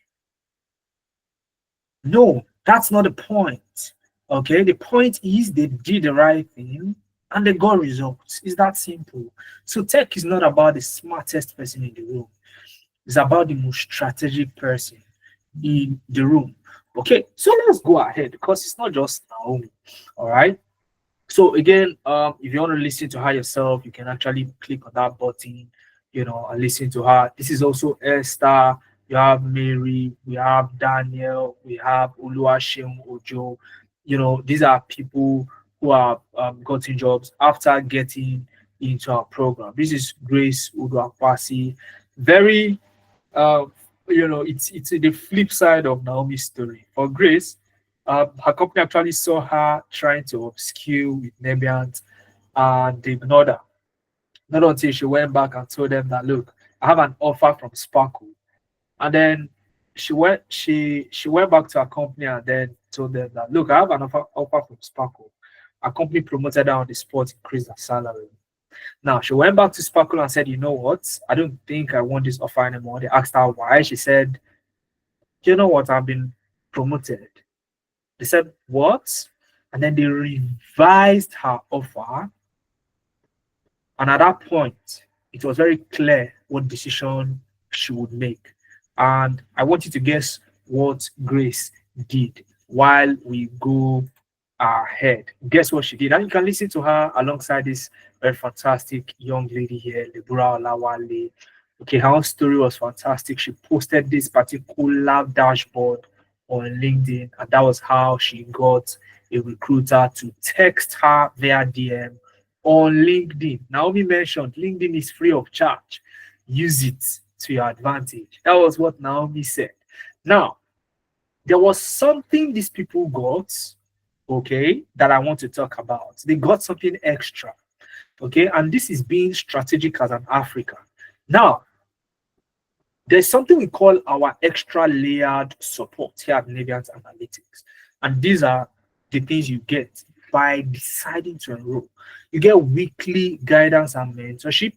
No, that's not the point. Okay, the point is they did the right thing and they got results. It's that simple. So tech is not about the smartest person in the room. It's about the most strategic person in the room. Okay, so let's go ahead, because it's not just Naomi. All right. So again, if you want to listen to her yourself, you can actually click on that button, and listen to her. This is also Esther. You have Mary, we have Daniel, we have Oluwaseun Ojo. These are people who have gotten jobs after getting into our program. This is Grace Uduakwasi. Very, it's the flip side of Naomi's story. For Grace, her company actually saw her trying to upskill with Nebiant, and they ignored her. Not until she went back and told them that, look, I have an offer from Sparkle. And then she went back to her company and then told them that, look, I have an offer from Sparkle. Our company promoted her on the spot, increased her salary. Now, she went back to Sparkle and said, you know what? I don't think I want this offer anymore. They asked her why. She said, you know what? I've been promoted. They said, what? And then they revised her offer. And at that point, it was very clear what decision she would make. And I want you to guess what Grace did while we go ahead. Guess what she did? And you can listen to her alongside this very fantastic young lady here, Lebura Olawale. Okay, her story was fantastic. She posted this particular dashboard on LinkedIn, and that was how she got a recruiter to text her via DM on LinkedIn. Naomi mentioned LinkedIn is free of charge. Use it to your advantage. That was what Naomi said. Now, there was something these people got, okay, that I want to talk about. They got something extra, okay, and this is being strategic as an African. Now, there's something we call our extra layered support here at Nebiant Analytics, and these are the things you get by deciding to enroll. You get weekly guidance and mentorship.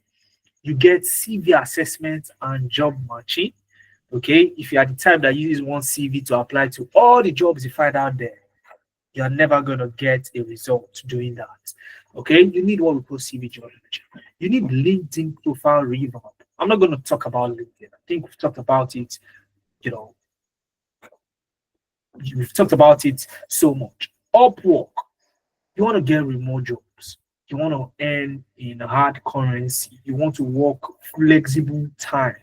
You get CV assessment and job matching. Okay, if you are the type that uses one CV to apply to all the jobs you find out there, you're never going to get a result doing that. Okay, you need what we call CV geology. You need LinkedIn profile revamp. I'm not going to talk about LinkedIn. I think we've talked about it, we've talked about it so much. Upwork, you want to get remote jobs. You want to earn in hard currency. You want to work flexible time.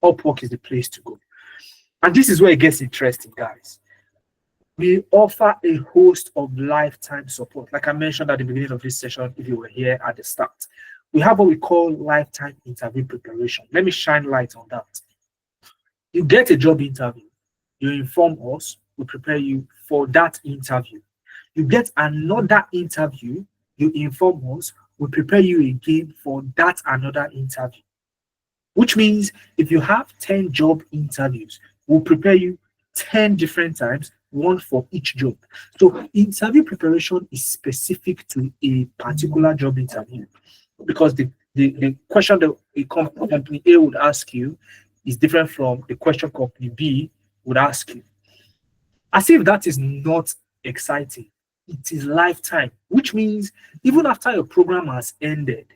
Upwork is the place to go. And this is where it gets interesting, guys. We offer a host of lifetime support. Like I mentioned at the beginning of this session, if you were here at the start, we have what we call lifetime interview preparation. Let me shine light on that. You get a job interview. You inform us. We prepare you for that interview. You get another interview. You inform us, we prepare you again for that another interview. Which means if you have 10 job interviews, we'll prepare you 10 different times, one for each job. So interview preparation is specific to a particular job interview, because the question that a company A would ask you is different from the question company B would ask you. As if that is not exciting. It is lifetime, which means even after your program has ended,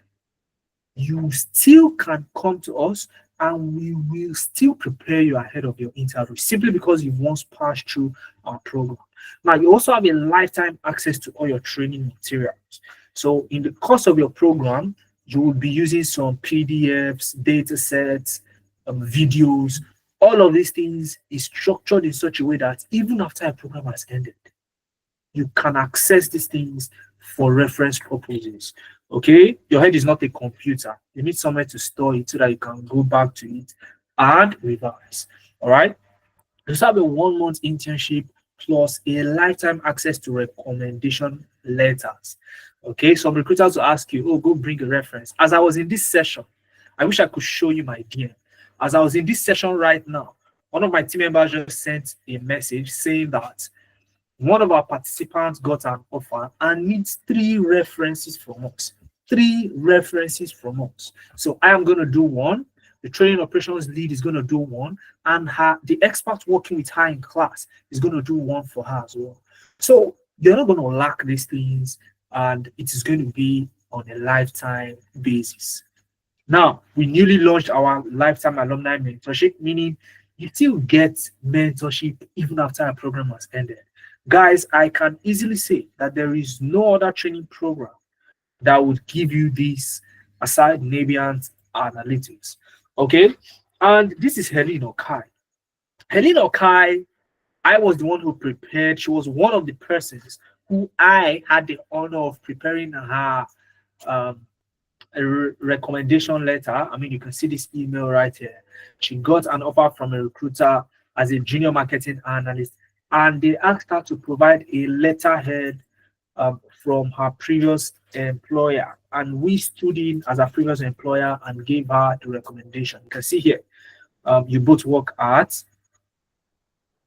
you still can come to us and we will still prepare you ahead of your interview simply because you've once passed through our program. Now, you also have a lifetime access to all your training materials. So in the course of your program, you will be using some PDFs, data sets, videos. All of these things is structured in such a way that even after a program has ended, you can access these things for reference purposes. Okay, your head is not a computer. You need somewhere to store it so that you can go back to it and revise. All right, you also have a 1 month internship plus a lifetime access to recommendation letters. Okay, some recruiters will ask you, oh, go bring a reference. As I was in this session, I wish I could show you my DM. As I was in this session right now, one of my team members just sent a message saying that one of our participants got an offer and needs 3 references from us. 3 references from us. So I am going to do one. The training operations lead is going to do one, and the expert working with her in class is going to do one for her as well. So you're not going to lack these things, and it is going to be on a lifetime basis. Now, we newly launched our lifetime alumni mentorship, meaning you still get mentorship even after a program has ended. Guys, I can easily say that there is no other training program that would give you this aside Navient Analytics. Okay, and this is Helene Okai. Helene Okai, I was the one who prepared. She was one of the persons who I had the honor of preparing her a recommendation letter. I mean, you can see this email right here. She got an offer from a recruiter as a junior marketing analyst, and they asked her to provide a letterhead from her previous employer, and we stood in as a previous employer and gave her the recommendation. You can see here, you both work at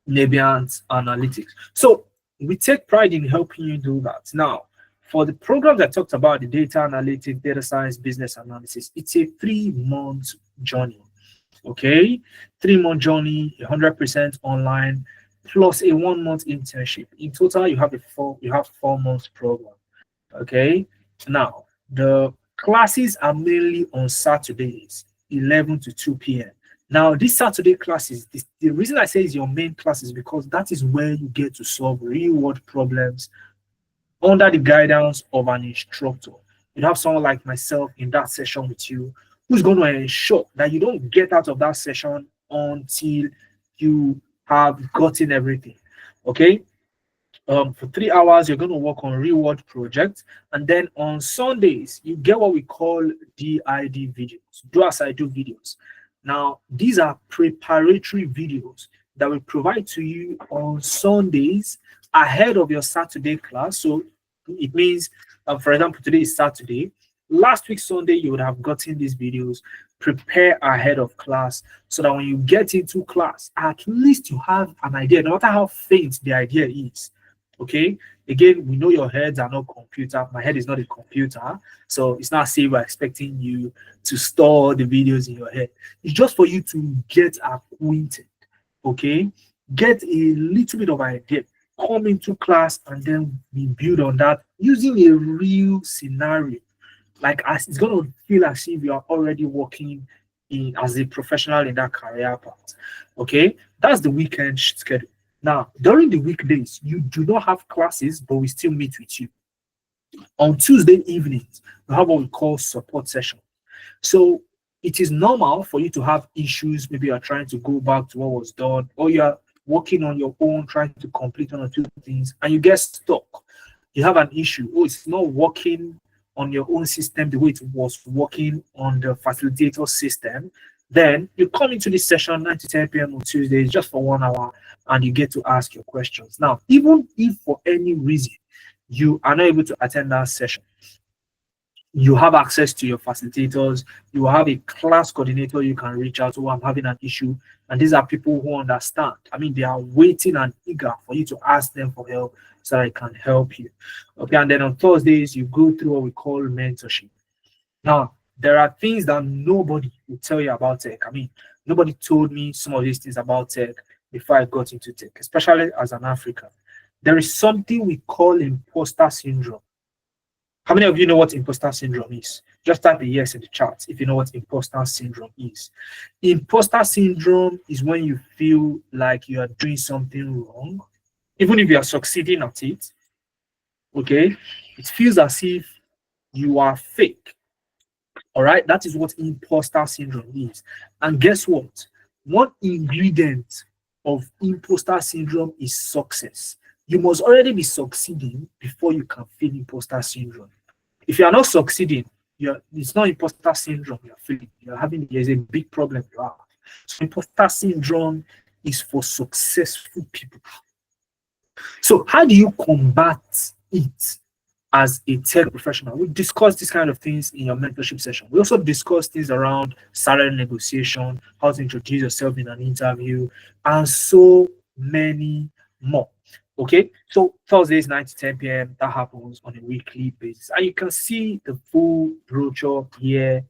Navient Analytics. So we take pride in helping you do that. Now, for the program that talked about the data analytics, data science, business analysis, it's a 3-month journey. Okay, 3-month journey, 100% online, plus a 1 month internship. In total, you have 4 months program. Okay, now the classes are mainly on Saturdays, 11 to 2 p.m. Now, these Saturday classes, the reason I say is your main class is because that is where you get to solve real-world problems under the guidance of an instructor. You have someone like myself in that session with you who's going to ensure that you don't get out of that session until you have gotten everything. Okay, for 3 hours, you're going to work on real-world projects, and then on Sundays, you get what we call DID videos, do as I do videos. Now, these are preparatory videos that we provide to you on Sundays ahead of your Saturday class. So it means, for example, today is Saturday. Last week, Sunday, you would have gotten these videos. Prepare ahead of class so that when you get into class, at least you have an idea, no matter how faint the idea is. Okay, again, we know your heads are not computer. My head is not a computer, so it's not say we're expecting you to store the videos in your head. It's just for you to get acquainted. Okay, get a little bit of idea, come into class, and then we build on that using a real scenario. Like, as it's going to feel as if you are already working in as a professional in that career path. Okay, that's the weekend schedule. Now, during the weekdays, you do not have classes, but we still meet with you. On Tuesday evenings, we have what we call support session. So it is normal for you to have issues. Maybe you're trying to go back to what was done, or you're working on your own, trying to complete 1 or 2 things, and you get stuck. You have an issue. Oh, it's not working on your own system the way it was working on the facilitator system. Then you come into this session 9 to 10 p.m. on Tuesdays just for 1 hour, and you get to ask your questions. Now, even if for any reason you are not able to attend that session, you have access to your facilitators. You have a class coordinator you can reach out to. I'm having an issue, and these are people who understand. I mean, they are waiting and eager for you to ask them for help so that I can help you. Okay, and then on Thursdays, you go through what we call mentorship. Now, there are things that nobody will tell you about tech. I mean, nobody told me some of these things about tech before I got into tech, especially as an African. There is something we call imposter syndrome. How many of you know what imposter syndrome is? Just type a yes in the chat if you know what imposter syndrome is. Imposter syndrome is when you feel like you are doing something wrong, even if you are succeeding at it. Okay, it feels as if you are fake. All right, that is what imposter syndrome is. And guess what? One ingredient of imposter syndrome is success. You must already be succeeding before you can feel imposter syndrome. If you are not succeeding, it's not imposter syndrome you're feeling. There's a big problem you have. So imposter syndrome is for successful people. So how do you combat it as a tech professional? We discuss these kind of things in your mentorship session. We also discuss things around salary negotiation, how to introduce yourself in an interview, and so many more. Okay, so Thursdays 9 to 10 p.m. that happens on a weekly basis, and you can see the full brochure here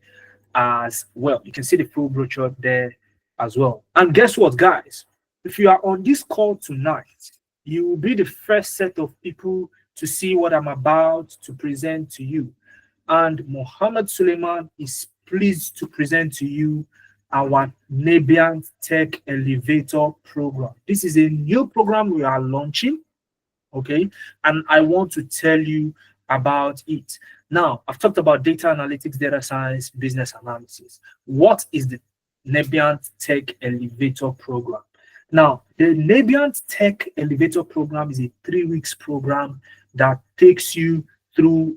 as well. You can see the full brochure there as well. And guess what, guys? If you are on this call tonight, you will be the first set of people to see what I'm about to present to you. And Mohammed Suleiman is pleased to present to you our Nebiant Tech Elevator program. This is a new program we are launching, okay? And I want to tell you about it. Now, I've talked about data analytics, data science, business analysis. What is the Nebiant Tech Elevator program? Now, the Nebiant Tech Elevator program is a 3-week program that takes you through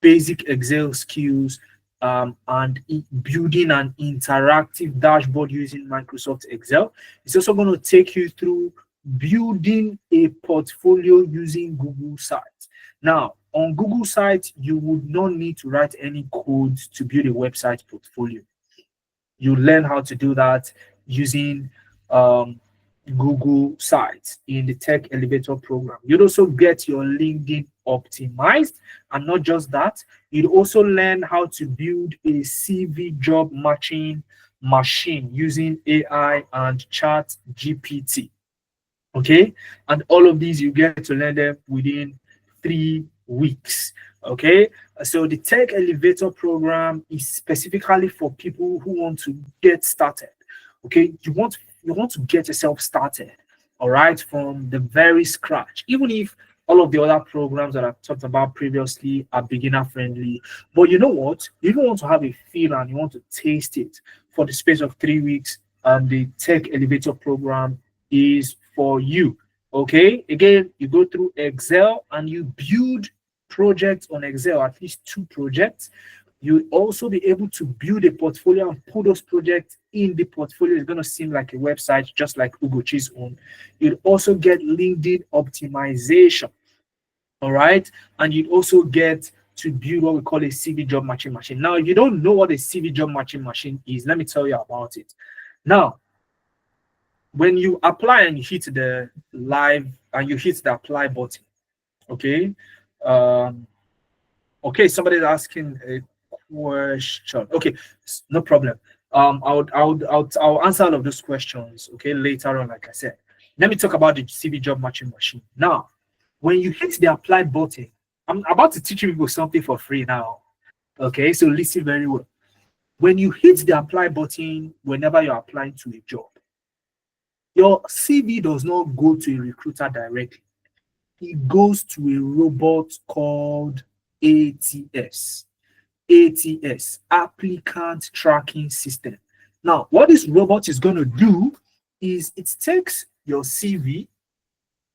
basic Excel skills and building an interactive dashboard using Microsoft Excel. It's also going to take you through building a portfolio using Google Sites. Now, on Google Sites, you would not need to write any code to build a website portfolio. You learn how to do that using Google Sites in the Tech Elevator program. You'd also get your LinkedIn optimized, and not just that, you'd also learn how to build a CV job matching machine using AI and Chat GPT. Okay, and all of these you get to learn them within 3 weeks. Okay, so the Tech Elevator program is specifically for people who want to get started. Okay, you want to get yourself started, all right, from the very scratch. Even if all of the other programs that I've talked about previously are beginner friendly, but you know what? You even want to have a feel and you want to taste it for the space of 3 weeks. The Tech Elevator program is for you. Okay, again, you go through Excel and you build projects on Excel, at least 2 projects. You'll also be able to build a portfolio and put those projects in the portfolio. It's going to seem like a website, just like Ugochi's own. You'll also get LinkedIn optimization, all right? And you'd also get to build what we call a CV job matching machine. Now, if you don't know what a CV job matching machine is, let me tell you about it. Now, when you apply and you hit the live and you hit the apply button, okay? Okay, somebody's asking a question. Okay, no problem. I'll answer all of those questions, okay, later on, like I said. Let me talk about the CV job matching machine. Now, when you hit the apply button, I'm about to teach you people something for free now. Okay, so listen very well. When you hit the apply button, whenever you're applying to a job, your CV does not go to a recruiter directly. It goes to a robot called ATS. ATS, Applicant Tracking System. Now, what this robot is going to do is it takes your CV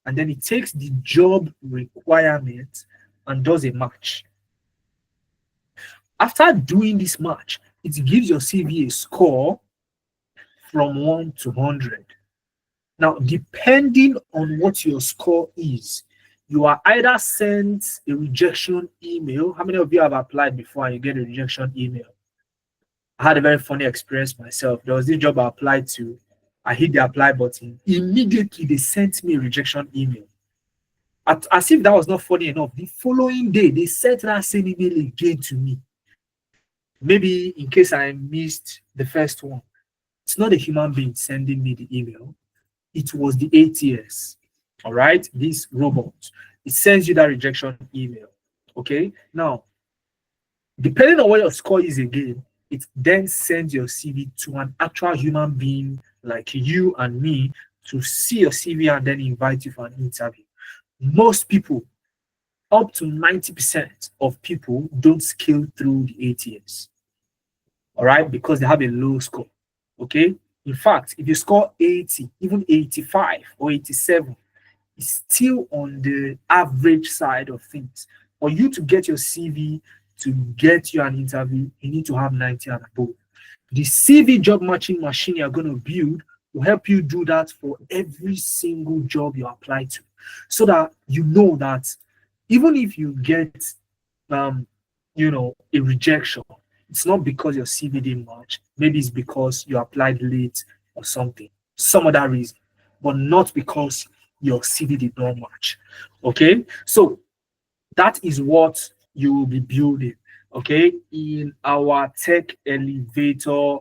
and then it takes the job requirement and does a match. After doing this match, it gives your CV a score from 1 to 100. Now, depending on what your score is, you are either sent a rejection email. How many of you have applied before and you get a rejection email? I had a very funny experience myself. There was this job I applied to. I hit the apply button. Immediately, they sent me a rejection email. As if that was not funny enough, the following day, they sent that same email again to me. Maybe in case I missed the first one. It's not a human being sending me the email. It was the ATS. All right, this robot, it sends you that rejection email. Okay, now Depending on what your score is again, it then sends your CV to an actual human being like you and me to see your CV and then invite you for an interview. Most people, up to 90% of people, don't scale through the ATS. All right, because they have a low score. Okay. In fact, if you score 80, even 85 or 87, it's still on the average side of things. For you to get your CV to get you an interview, you need to have 90 and above. The CV job matching machine you're going to build will help you do that for every single job you apply to, so that you know that even if you get a rejection, it's not because your CV didn't match. Maybe it's because you applied late or something, some other reason, but not because your CV did not match. Okay, so that is what you will be building, okay, in our Tech Elevator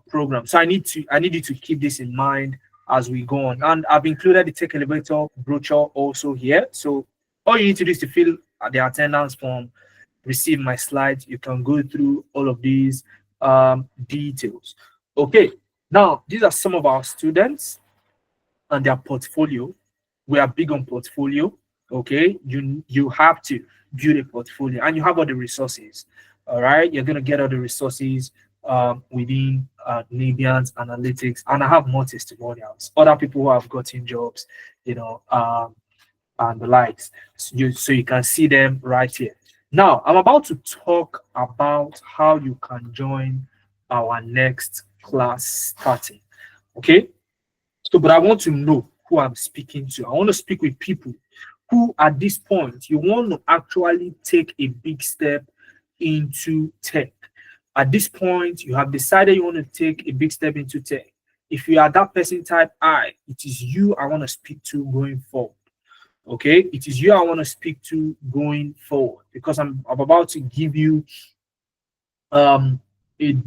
program. So I need you to keep this in mind as we go on. And I've included the Tech Elevator brochure also here. So all you need to do is to fill the attendance form, receive my slides. You can go through all of these details. Okay, now these are some of our students and their portfolio. We are big on portfolio. Okay, you have to build a portfolio, and you have all the resources. All right, you're gonna get all the resources within Nabians Analytics, and I have more testimonials, other people who have gotten jobs, and the likes. So you can see them right here. Now I'm about to talk about how you can join our next class starting. Okay, so but I want to know who I'm speaking to. I want to speak with people who at this point you want to actually take a big step into tech. At this point, you have decided you want to take a big step into tech. If you are that person type I, it is you I want to speak to going forward. Okay, it is you I want to speak to going forward, because I'm about to give you a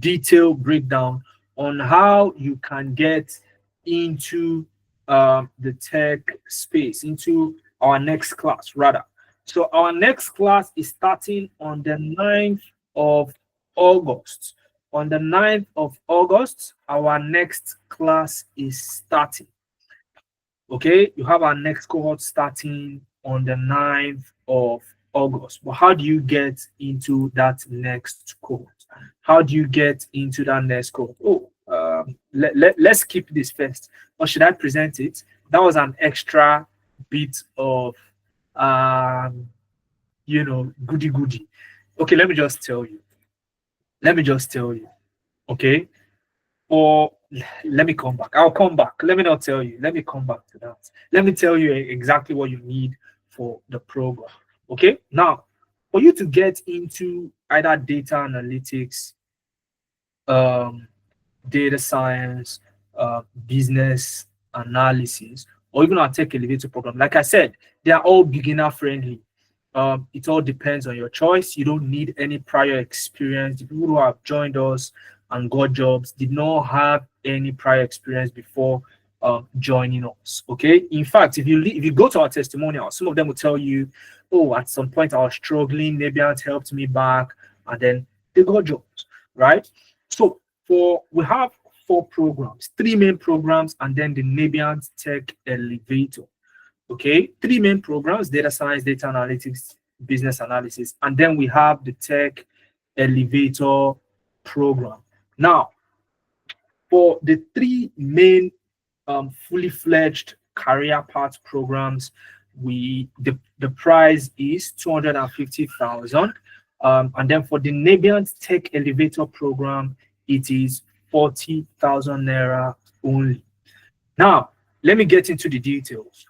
detailed breakdown on how you can get into the tech space, into our next class rather. So our next class is starting on the 9th of August. On the 9th of August, our next class is starting. Okay, you have our next cohort starting on the 9th of August. But how do you get into that next cohort? How do you get into that next cohort? Oh, let's keep this first. Or should I present it? That was an extra bit of goody. Okay, let me just tell you. Okay, or let me come back. I'll come back. Let me not tell you. Let me come back to that. Let me tell you exactly what you need for the program. Okay, now for you to get into either data analytics, data science, business analysis, or even our Tech Elevator program, like I said, they are all beginner friendly. It all depends on your choice. You don't need any prior experience. The people who have joined us and got jobs did not have any prior experience before joining us. Okay. In fact, if you go to our testimonial, some of them will tell you, "Oh, at some point I was struggling. Nabians helped me back, and then they got jobs." Right. So we have 4 programs, 3 main programs, and then the Nabians Tech Elevator. Okay, 3 main programs: data science, data analytics, business analysis, and then we have the Tech Elevator program. Now, for the 3 main fully fledged career path programs, the price is 250,000, and then for the Nabians Tech Elevator program, it is 40,000 naira only. Now, let me get into the details.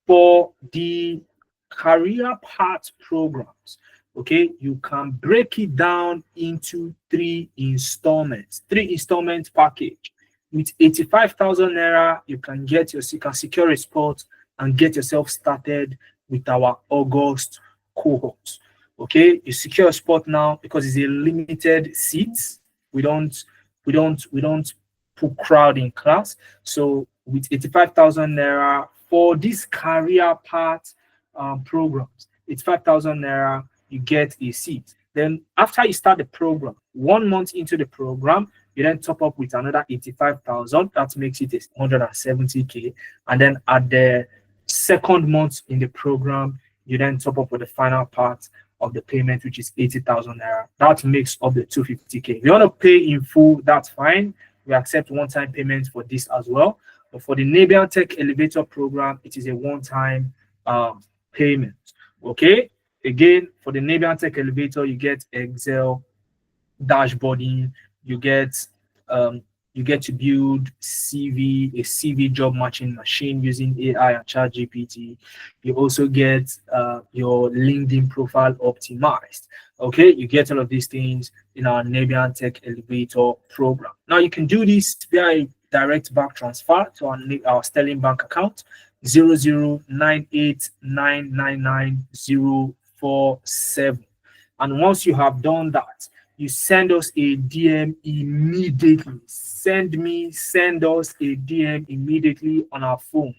For the career path programs, okay, you can break it down into 3 installments, 3 installment package. With 85,000 naira, you can secure a spot and get yourself started with our August cohort. Okay, you secure a spot now because it's a limited seats. We don't put crowd in class. So with 85,000 naira for this career path programs, 85,000 naira, you get a seat. Then after you start the program, 1 month into the program, you then top up with another 85,000. That makes it 170K. And then at the second month in the program, you then top up with the final part of the payment, which is 80,000 naira. That makes up the 250K. If you want to pay in full, that's fine. We accept one-time payments for this as well. But for the Nebian Tech Elevator program, it is a one-time payment. Okay. Again, for the Nebian Tech Elevator, you get Excel dashboarding, you get to build a CV job matching machine using AI and ChatGPT. You also get your LinkedIn profile optimized. Okay, you get all of these things in our Nebian Tech Elevator program. Now you can do this via direct bank transfer to our Sterling Bank account 00989999047. And once you have done that, you send us a DM immediately. Send us a DM immediately on our phone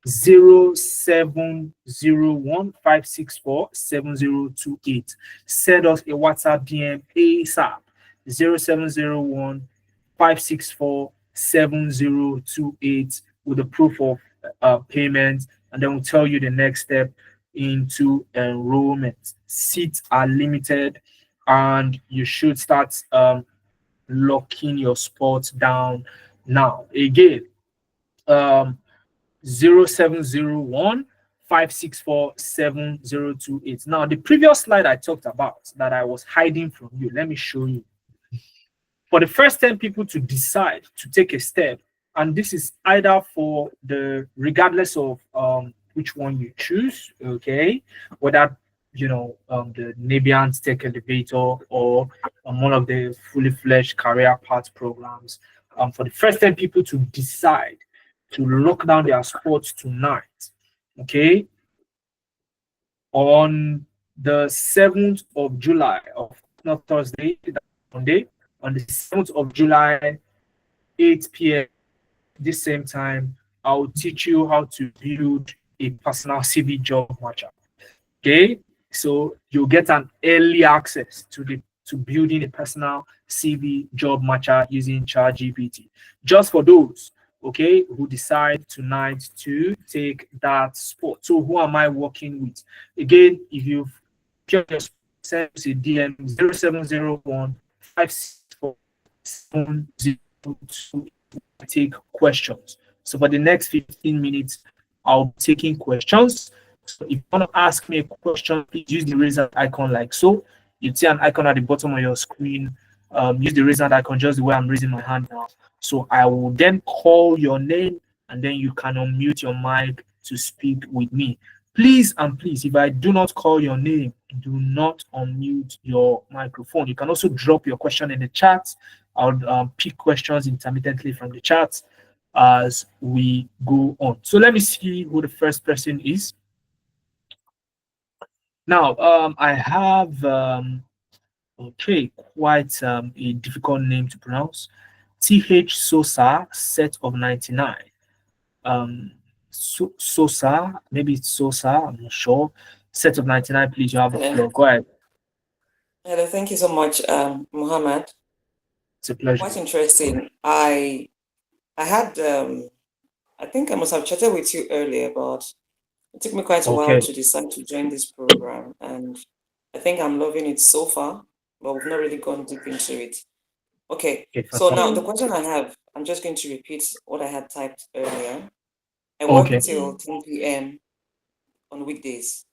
0701-564-7028. Send us a WhatsApp DM ASAP 0701-564-7028 with the proof of payment, and then we'll tell you the next step into enrollment. Seats are limited, and you should start locking your spots down now. Again, 0701-564-7028. Now, the previous slide I talked about that I was hiding from you, let me show you. For the first 10 people to decide to take a step, and this is either for regardless of which one you choose, okay, whether the Nebian Tech Elevator or one of the fully fledged career path programs, for the first 10 people to decide to lock down their spots tonight, okay, on the 7th of July, not Thursday, Monday, on the 7th of July, 8 p.m. this same time, I'll teach you how to build a personal CV job matcher. Okay, so you'll get an early access to building a personal CV job matcher using ChatGPT. Just for those, okay, who decide tonight to take that spot. So who am I working with? Again, if you've just sent us a DM 0701-564-7028, take questions. So for the next 15 minutes, I'll be taking questions. So if you want to ask me a question, please use the raise hand icon like so. You see an icon at the bottom of your screen. Use the raise hand icon just the way I'm raising my hand now. So I will then call your name, and then you can unmute your mic to speak with me. Please and please, if I do not call your name, do not unmute your microphone. You can also drop your question in the chat. I'll pick questions intermittently from the chat as we go on. So let me see who the first person is. Now, I have, quite a difficult name to pronounce. TH Sosa, set of 99. Sosa, maybe it's Sosa, I'm not sure. Set of 99, please, you have the floor. Go ahead. Hello, thank you so much, Muhammad. It's a pleasure. Quite interesting. I had, I think I must have chatted with you earlier, but it took me quite a while to decide to join this program, and I think I'm loving it so far, but we've not really gone deep into it. Okay, so now the question I have, I'm just going to repeat what I had typed earlier. I work till 10 p.m. on weekdays.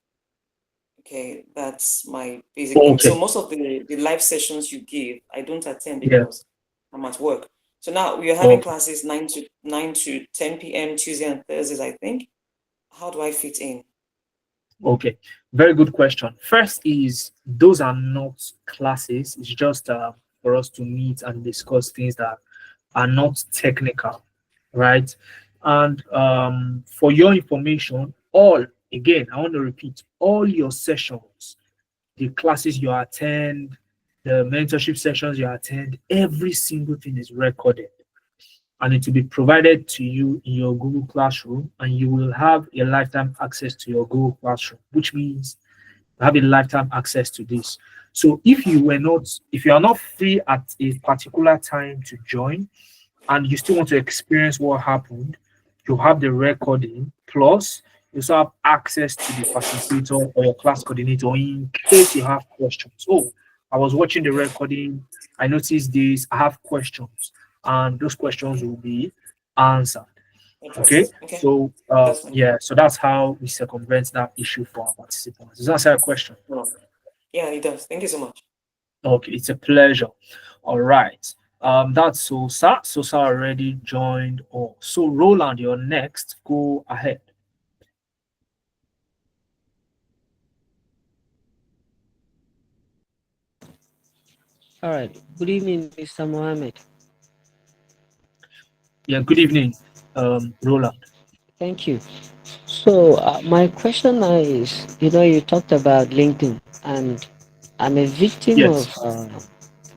Okay, that's my basic thing. So most of the live sessions you give, I don't attend because I'm at work. So now we are having classes 9 to 10 p.m. Tuesday and Thursdays, I think. How do I fit in? Okay, very good question. First is, those are not classes. It's just for us to meet and discuss things that are not technical, right? And for your information, again, I want to repeat, all your sessions, the classes you attend, the mentorship sessions you attend, every single thing is recorded. And it will be provided to you in your Google Classroom, and you will have a lifetime access to your Google Classroom, which means have a lifetime access to this. So if you are not free at a particular time to join, and you still want to experience what happened, you have the recording, plus you also have access to the facilitator or your class coordinator in case you have questions. Oh, I was watching the recording, I noticed this, I have questions, and those questions will be answered. Okay. So so that's how we circumvent that issue for our participants. Does that answer your question? Yeah, it does. Thank you so much. Okay, it's a pleasure. All right. That's Sosa. Sosa already joined. Oh, so Roland, you're next. Go ahead. All right. Good evening, Mr. Mohammed. Yeah, good evening, Roland. Thank you. So my question now is, you talked about LinkedIn, and I'm a victim of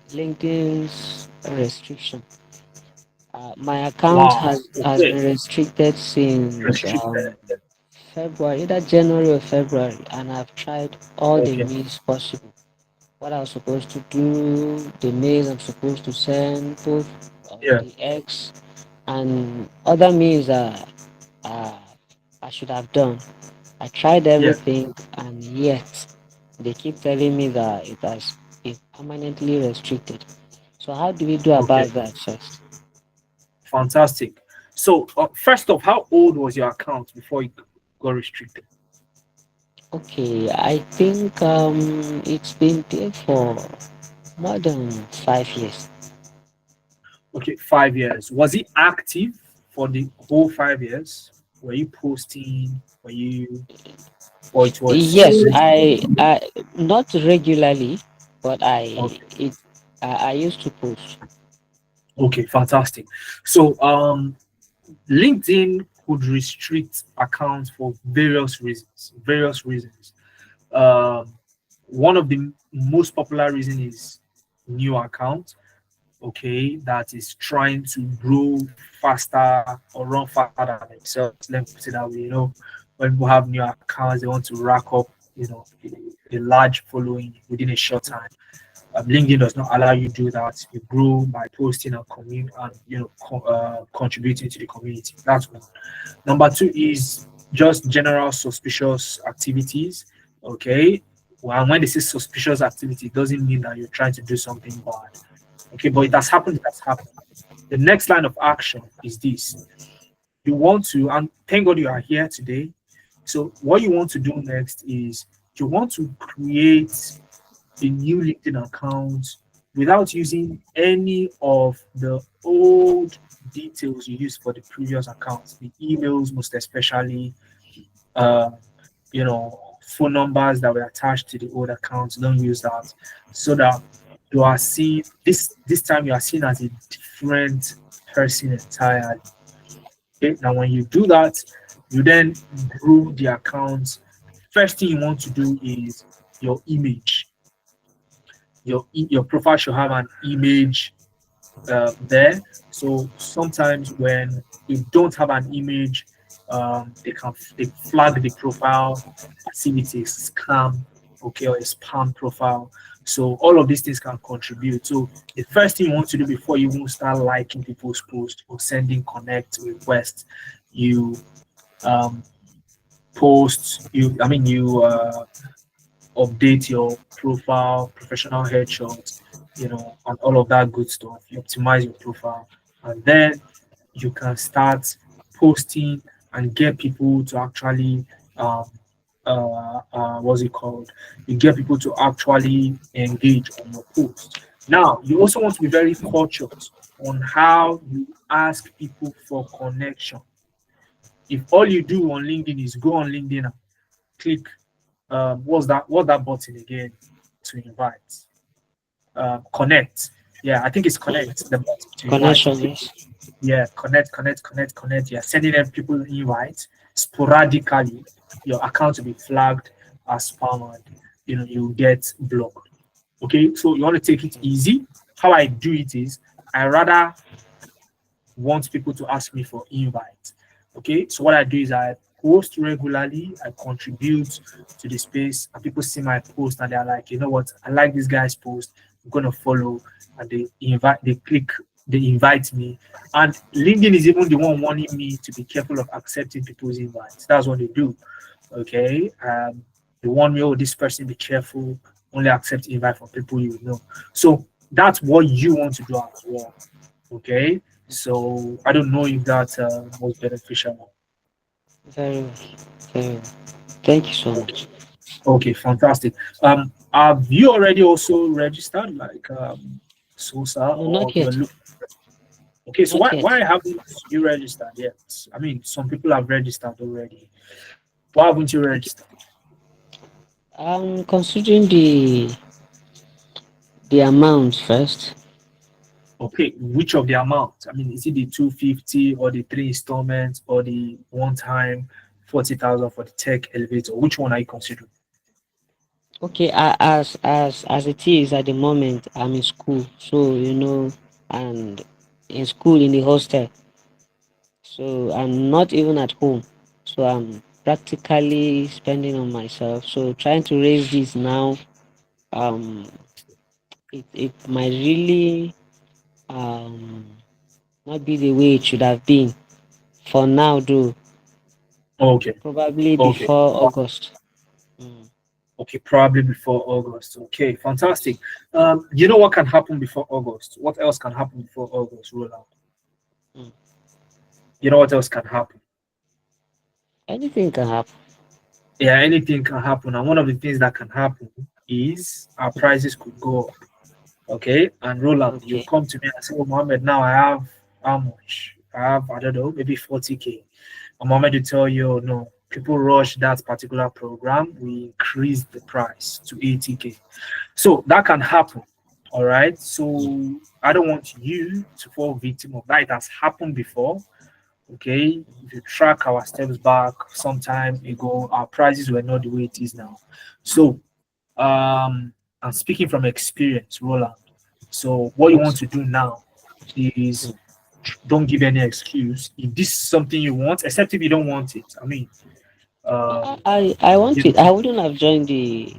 LinkedIn's restriction. My account has been restricted since February, either January or February, and I've tried all the means possible. What I was supposed to do, the mails I'm supposed to send, both the X and other means that I should have done. I tried everything, and yet they keep telling me that it's permanently restricted. So how do we do about that first? Fantastic. So first off, how old was your account before it got restricted? Okay, I think it's been there for more than 5 years. Okay, 5 years. Was it active for the whole 5 years? Were you posting? Were you? Or it was? Yes, I not regularly, but I used to post. Okay, fantastic. So LinkedIn could restrict accounts for various reasons. One of the most popular reason is new account. Okay, that is trying to grow faster or run faster than themselves. Let me put it that way. When people have new accounts, they want to rack up, a large following within a short time. LinkedIn does not allow you to do that. You grow by posting and contributing to the community. That's one. Number two is just general suspicious activities. Okay, well, when they say suspicious activity, it doesn't mean that you're trying to do something bad. Okay, but it has happened. It has happened. The next line of action is this: you want to, and thank God you are here today. So what you want to do next is you want to create a new LinkedIn account without using any of the old details you used for the previous accounts, the emails most especially, phone numbers that were attached to the old accounts. Don't use that, so that you are seen this time you are seen as a different person entirely. Okay, now when you do that, you then grow the account. First thing you want to do is your image. Your profile should have an image there. So sometimes when you don't have an image, they flag the profile as if it's a scam, okay, or a spam profile. So all of these things can contribute. So the first thing you want to do before you even start liking people's posts or sending connect requests, you update your profile, professional headshot, and all of that good stuff. You optimize your profile, and then you can start posting and get people to actually what's it called? You get people to actually engage on your post. Now, you also want to be very cautious on how you ask people for connection. If all you do on LinkedIn is go on LinkedIn and click what's that button again to invite? Connect. Yeah, I think it's connect. The button to Connection, invite. yes. Yeah, connect. Yeah, sending them people invite sporadically. Your account will be flagged as spam and you get blocked. Okay, so you want to take it easy. How I do it is I rather want people to ask me for invite. Okay, so what I do is I post regularly, I contribute to the space, and people see my post and they're like, you know what, I like this guy's post, I'm gonna follow, and they invite me. And LinkedIn is even the one warning me to be careful of accepting people's invites. That's what they do. Okay. They warn me, oh, this person, be careful, only accept invite from people you know. So that's what you want to do as well. Okay. So I don't know if that was beneficial. Very well. Very well. Thank you so much. Okay, fantastic. Have you already also registered like SOSA, No, or not yet. Okay, so Not why yet. why haven't you registered yet? I mean, some people have registered already. Why haven't you registered? Considering the amount first. Okay, which of the amount? I mean, is it the 250 or the 3 installments or the one time 40,000 for the tech elevator? Which one are you considering? Okay, as it is at the moment, I'm in school, so and in school in the hostel, so I'm not even at home, so I'm practically spending on myself. So trying to raise this now, um, it might really not be the way it should have been for now, though. Okay, Probably okay. before August. Mm. Okay, probably before August. Okay, fantastic. You know what can happen before August? What else can happen before August, Roland? Mm. You know what else can happen? Anything can happen. Yeah, anything can happen. And one of the things that can happen is our prices could go up. Okay, and Roland, you Okay. come to me and say, oh, Mohammed, now I have how much? I have, I don't know, maybe 40K. And Mohammed will tell you, oh, no, people rush that particular program. We increase the price to 80K. So that can happen. All right. So I don't want you to fall victim of that. It has happened before. Okay. If you track our steps back some time ago, our prices were not the way it is now. So I'm speaking from experience, Roland. So what you want Yes. to do now is don't give any excuse. If this is something you want, except if you don't want it. I mean, um, I want you it. know, I wouldn't have joined the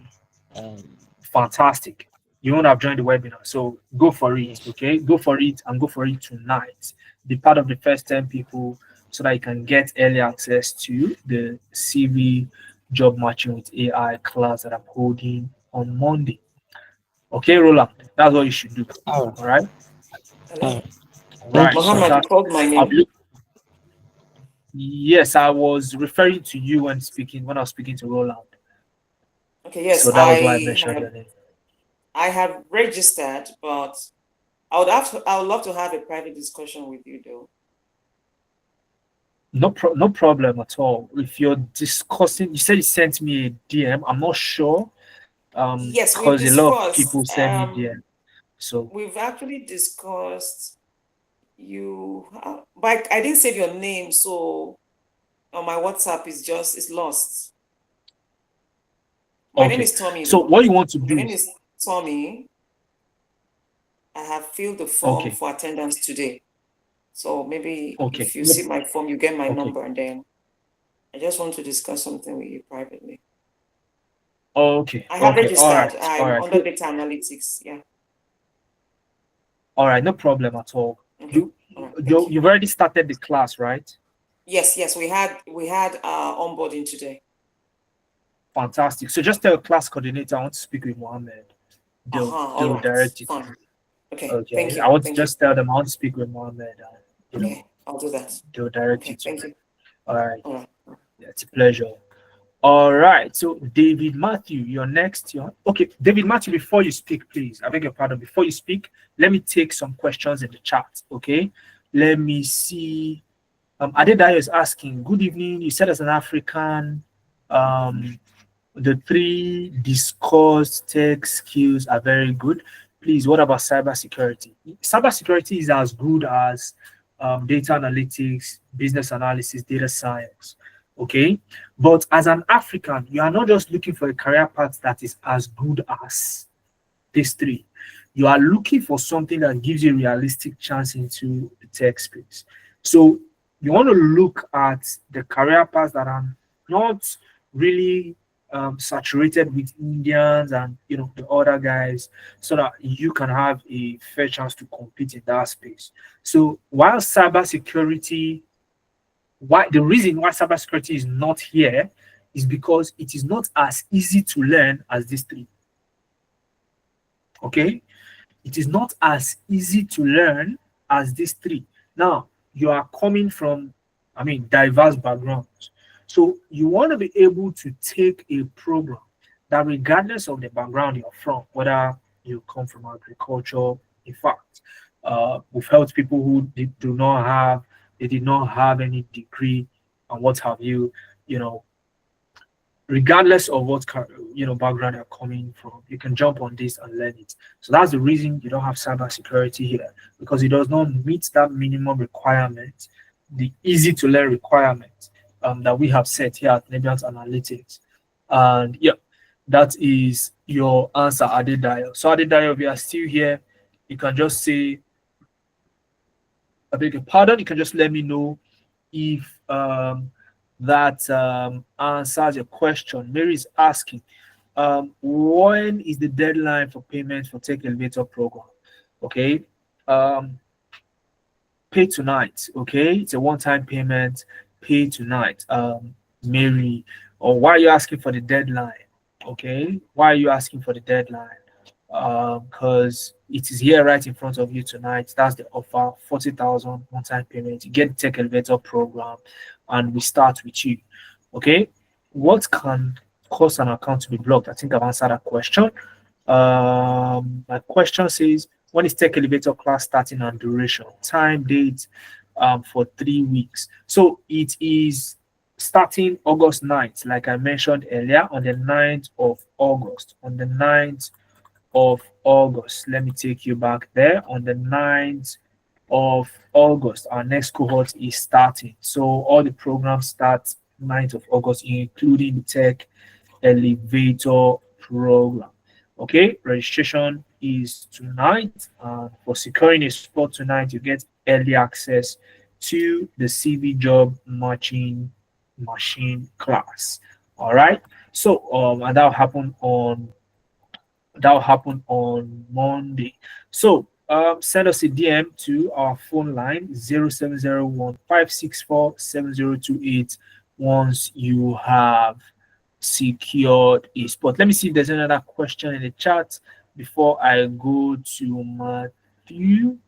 um fantastic. You won't have joined the webinar. So go for it. yes. Okay. Go for it and go for it tonight. Be part of the first 10 people so that you can get early access to the CV job matching with AI class that I'm holding on Monday. Okay, Roland. That's what you should do. All right. All right. All Hello? right. All Thank right. you so Mohammed, much. you Fantastic. called my I've name. looked, yes, I was referring to you when I was speaking to Roland. Okay, yes, So that was why I mentioned your name. I have registered, but I would love to have a private discussion with you though. No problem at all. If you're discussing, you said you sent me a DM. I'm not sure. Yes, we've Because a lot of discussed. people send me DM. So We've actually discussed you, but I didn't save your name, so on my WhatsApp is lost. My name okay. is Tommy So though. what you want to My do name is is Tommy. I have filled the form okay, for attendance today. So maybe okay, if you see my form, you get my okay, number, and then I just want to discuss something with you privately. okay, I have okay. registered. All I'm right. under data analytics. Yeah. All right, no problem at all. Okay. You All right. Thank you. you've already started the class, right? Yes. We had onboarding today. Fantastic. So just tell your class coordinator I want to speak with Mohammed. All They'll right. direct you to Fine. me. Okay. Okay. Thank you. I want to Thank you. just tell them I want to speak with Mohammed. Okay. I'll do that. They'll direct you Okay. to Thank me. you. All right. All right. Yeah, it's a pleasure. All right. So David Matthew, you're next. Okay, David Matthew, before you speak, please. I beg your pardon. Before you speak, let me take some questions in the chat. Okay. Let me see. Adedayo is asking, good evening. You said as an African, the 3 discussed tech skills are very good. Please, what about cybersecurity? Cybersecurity is as good as data analytics, business analysis, data science. Okay. But as an African, you are not just looking for a career path that is as good as these 3. You are looking for something that gives you a realistic chance into the tech space. So you want to look at the career paths that are not really saturated with Indians and the other guys, so that you can have a fair chance to compete in that space. So while cybersecurity, why the reason why cybersecurity is not here is because it is not as easy to learn as these three. Okay, it is not as easy to learn as these three. Now, you are coming from, diverse backgrounds. So you want to be able to take a program that, regardless of the background you're from, whether you come from agriculture, in fact, we've helped people who did not have any degree and what have you, regardless of what background you're coming from, you can jump on this and learn it. So that's the reason you don't have cybersecurity here, because it does not meet that minimum requirement, the easy to learn requirement that we have set here at Nebiant Analytics. And yeah, that is your answer, Adedayo. So Adedayo, if you are still here, you can just say, I beg your pardon, you can just let me know if that answers your question. Mary is asking, when is the deadline for payment for Tech Elevator program? Okay, pay tonight. Okay, it's a one-time payment. Pay tonight, Mary. Or why are you asking for the deadline? Okay, why are you asking for the deadline? Because it is here right in front of you tonight. That's the offer: 40,000 one-time payment. You get the Tech Elevator program, and we start with you. Okay, what can cause an account to be blocked? I think I've answered that question. My question says, when is Tech Elevator class starting and duration? Time, date, for 3 weeks. So it is starting August 9th, like I mentioned earlier, on the 9th of August. On the 9th of August, let me take you back there. On the 9th of August, our next cohort is starting. So all the programs start 9th of August, including the Tech Elevator program. Okay, registration is tonight. For securing a spot tonight, you get early access to the CV job matching machine class. All right, so and that'll happen on Monday. So send us a DM to our phone line 0701-564-7028 once you have secured a spot. Let me see if there's another question in the chat before I go to Matthew.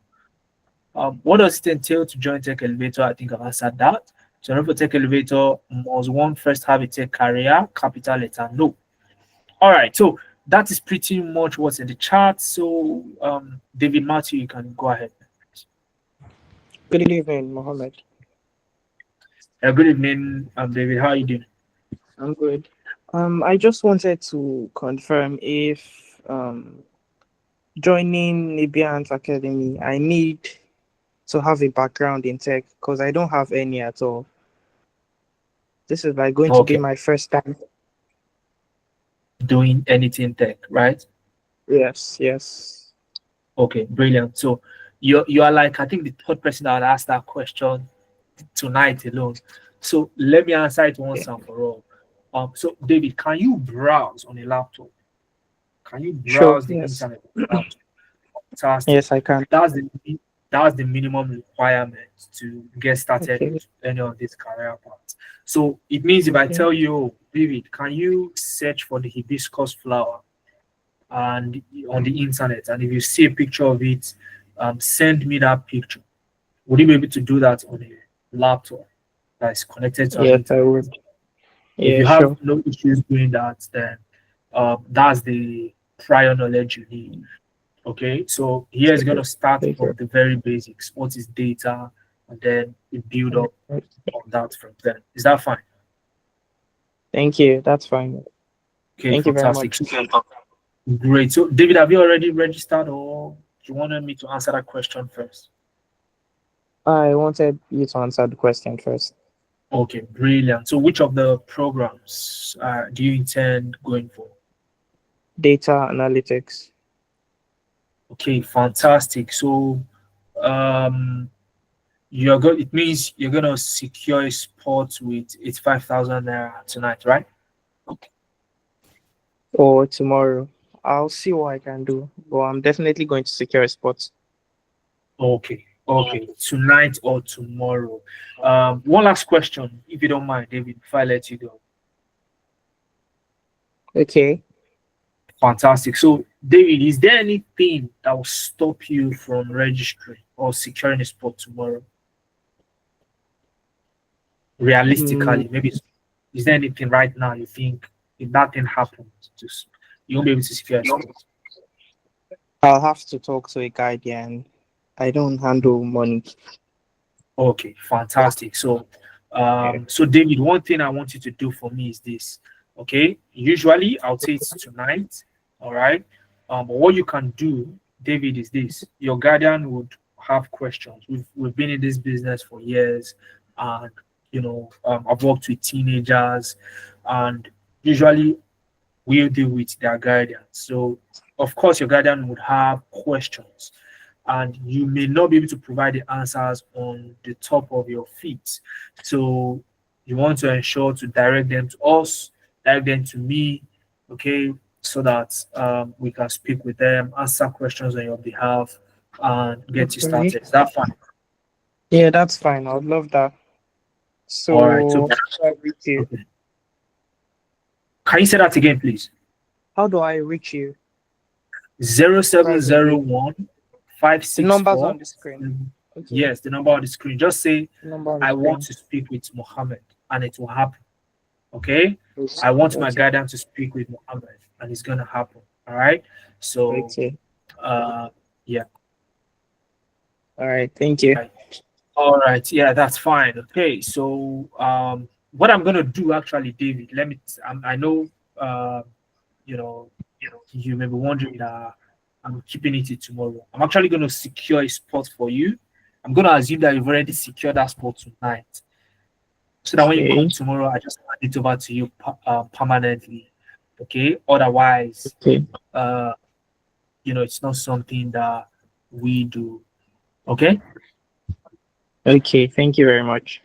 What does it entail to join Tech Elevator? I think I've answered that. So for Tech Elevator, must one first have a tech career? Capital letter no. All right, so that is pretty much what's in the chat. So David, Matthew, you can go ahead. Good evening, Mohammed. Good evening, David. How are you doing? I'm good. I just wanted to confirm if joining Nebiant Academy, I need to have a background in tech, because I don't have any at all. This is like going to be my first time doing anything tech, right? Yes. Okay, brilliant. So you are like, I think, the third person that would ask that question tonight alone. So let me answer it once and for all. So David, can you browse on a laptop? Can you browse the internet? Fantastic. Yes, I can. That's the minimum requirement to get started with any of these career paths. So it means if I tell you, David, can you search for the hibiscus flower and on the internet, and if you see a picture of it, send me that picture. Would you be able to do that on a laptop that is connected to? Yes, I would. If you have no issues doing that, then that's the prior knowledge you need. Okay, so here is going to start from the very basics. What is data? And then we build up on that from there. Is that fine? Thank you. That's fine. Okay, thank fantastic. You very much. Great. So, David, have you already registered, or do you wanted me to answer that question first? I wanted you to answer the question first. Okay, brilliant. So, which of the programs do you intend going for? Data analytics. Okay, fantastic. So, It means you're gonna secure a spot with 85,000 naira tonight, right? Or tomorrow. I'll see what I can do, but I'm definitely going to secure a spot. Okay, tonight or tomorrow. One last question, if you don't mind, David, before I let you go. Okay. Fantastic. So, David, is there anything that will stop you from registering or securing a spot tomorrow? Realistically, maybe is there anything right now you think if that thing happens, you won't be able to secure a spot? I'll have to talk to a guardian. I don't handle money. Okay, fantastic. So, so David, one thing I want you to do for me is this. Okay, usually I'll say it's tonight. All right. But what you can do, David, is this: your guardian would have questions. We've been in this business for years, and I've worked with teenagers, and usually we'll deal with their guardians. So, of course, your guardian would have questions, and you may not be able to provide the answers on the top of your feet. So, you want to ensure to direct them to us, direct them to me, okay, so that we can speak with them, answer questions on your behalf, and get you started. Is that fine? Yeah, that's fine. I'd love that. So, all right. So, how do I reach you? Okay. Can you say that again, please? How do I reach you? 0701 564. The numbers on the screen. Okay. Yes, the number on the screen. Just say, I want to speak with Mohammed, and it will happen. Okay? I want my guardian to speak with Mohammed, and it's going to happen. All right? So, yeah. All right. Thank you. All right. Yeah, that's fine. Okay. So, what I'm going to do actually, David, I know, you may be wondering that I'm keeping it till tomorrow. I'm actually going to secure a spot for you. I'm going to assume that you've already secured that spot tonight. So that when you come tomorrow, I just hand it over to you permanently. Okay. Otherwise, it's not something that we do. Okay. Okay. Thank you very much.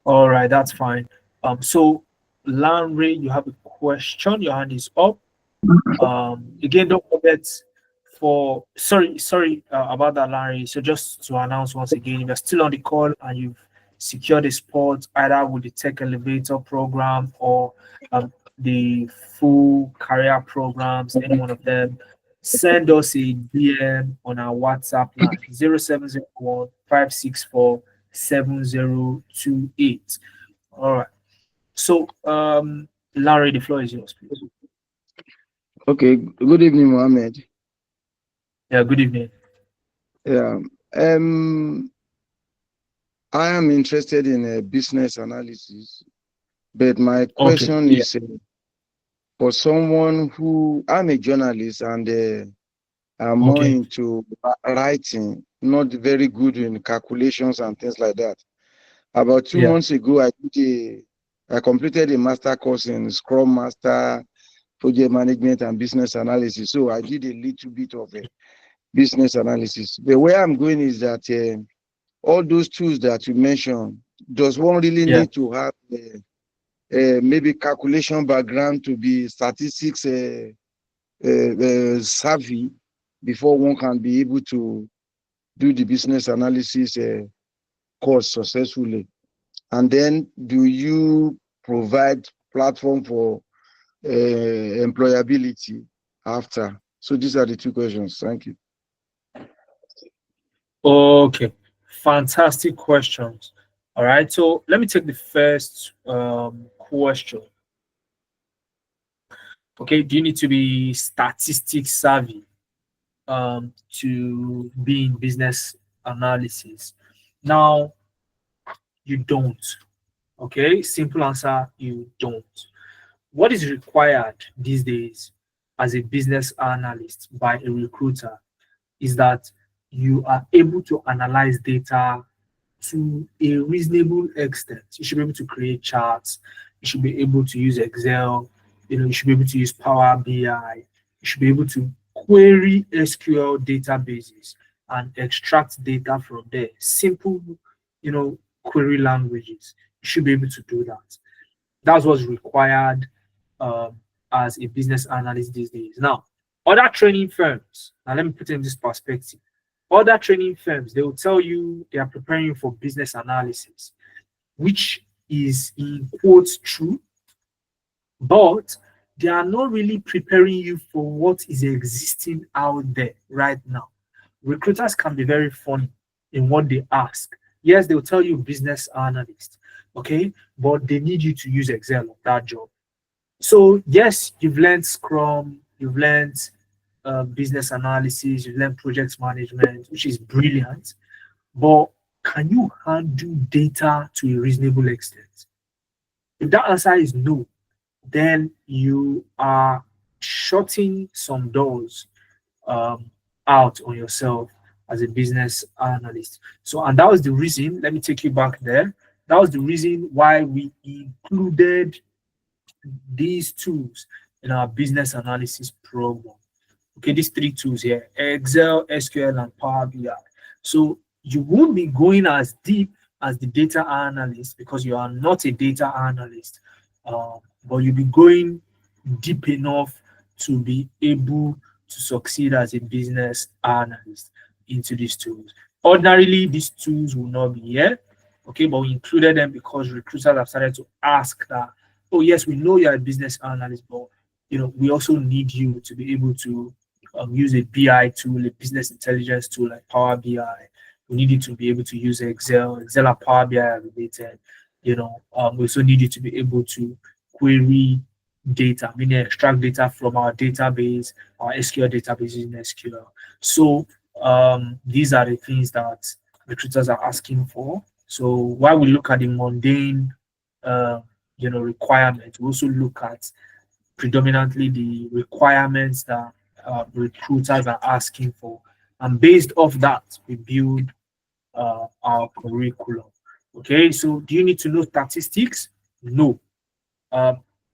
All right. That's fine. So Larry, you have a question. Your hand is up. Again, don't forget sorry about that, Larry. So just to announce once again, if you're still on the call and you've secured a spot either with the Tech Elevator program or the full career programs, any one of them, send us a DM on our WhatsApp line 0701 564 7028. All right. So Larry, the floor is yours, please. Okay, good evening, Mohammed. Yeah, good evening. Yeah, I am interested in business analysis, but my question is for someone who, I'm a journalist and I'm more into writing, not very good in calculations and things like that. About 2 months ago, I completed a master course in Scrum Master, project management and business analysis. So I did a little bit of a business analysis. The way I'm going is that all those tools that you mentioned, does one really need to have maybe calculation background to be statistics savvy before one can be able to do the business analysis course successfully? And then do you provide platform for employability after? So these are the 2 questions. Thank you. Okay, fantastic questions. All right, so let me take the first question. Okay, do you need to be statistics savvy to be in business analysis? Now, you don't. Okay, simple answer, you don't. What is required these days as a business analyst by a recruiter is that you are able to analyze data to a reasonable extent. You should be able to create charts. You should be able to use Excel. You should be able to use Power BI. You should be able to query SQL databases and extract data from there. Simple query languages. You should be able to do that. That's what's required as a business analyst these days. Now, other training firms, now let me put it in this perspective. Other training firms, they will tell you they are preparing for business analysis, which is in quotes true, but they are not really preparing you for what is existing out there right now. Recruiters can be very funny in what they ask. Yes, they'll tell you business analyst, okay, but they need you to use Excel on that job. So yes, you've learned Scrum, you've learned business analysis, you've learned project management, which is brilliant, but can you handle data to a reasonable extent? If that answer is no, then you are shutting some doors out on yourself as a business analyst. So, and that was the reason, let me take you back there. That was the reason why we included these tools in our business analysis program. Okay, these three tools here: Excel, SQL, and Power BI. So you won't be going as deep as the data analyst because you are not a data analyst, but you'll be going deep enough to be able to succeed as a business analyst into these tools. Ordinarily, these tools will not be here, okay, but we included them because recruiters have started to ask that, oh yes, we know you're a business analyst, but we also need you to be able to use a BI tool, a business intelligence tool like Power BI. We need you to be able to use Excel and Power BI are related. We also need you to be able to query data, meaning extract data from our database, our SQL databases in SQL. So these are the things that recruiters are asking for. So while we look at the mundane, requirements, we also look at predominantly the requirements that recruiters are asking for, and based off that, we build our curriculum. Okay, so do you need to know statistics? No.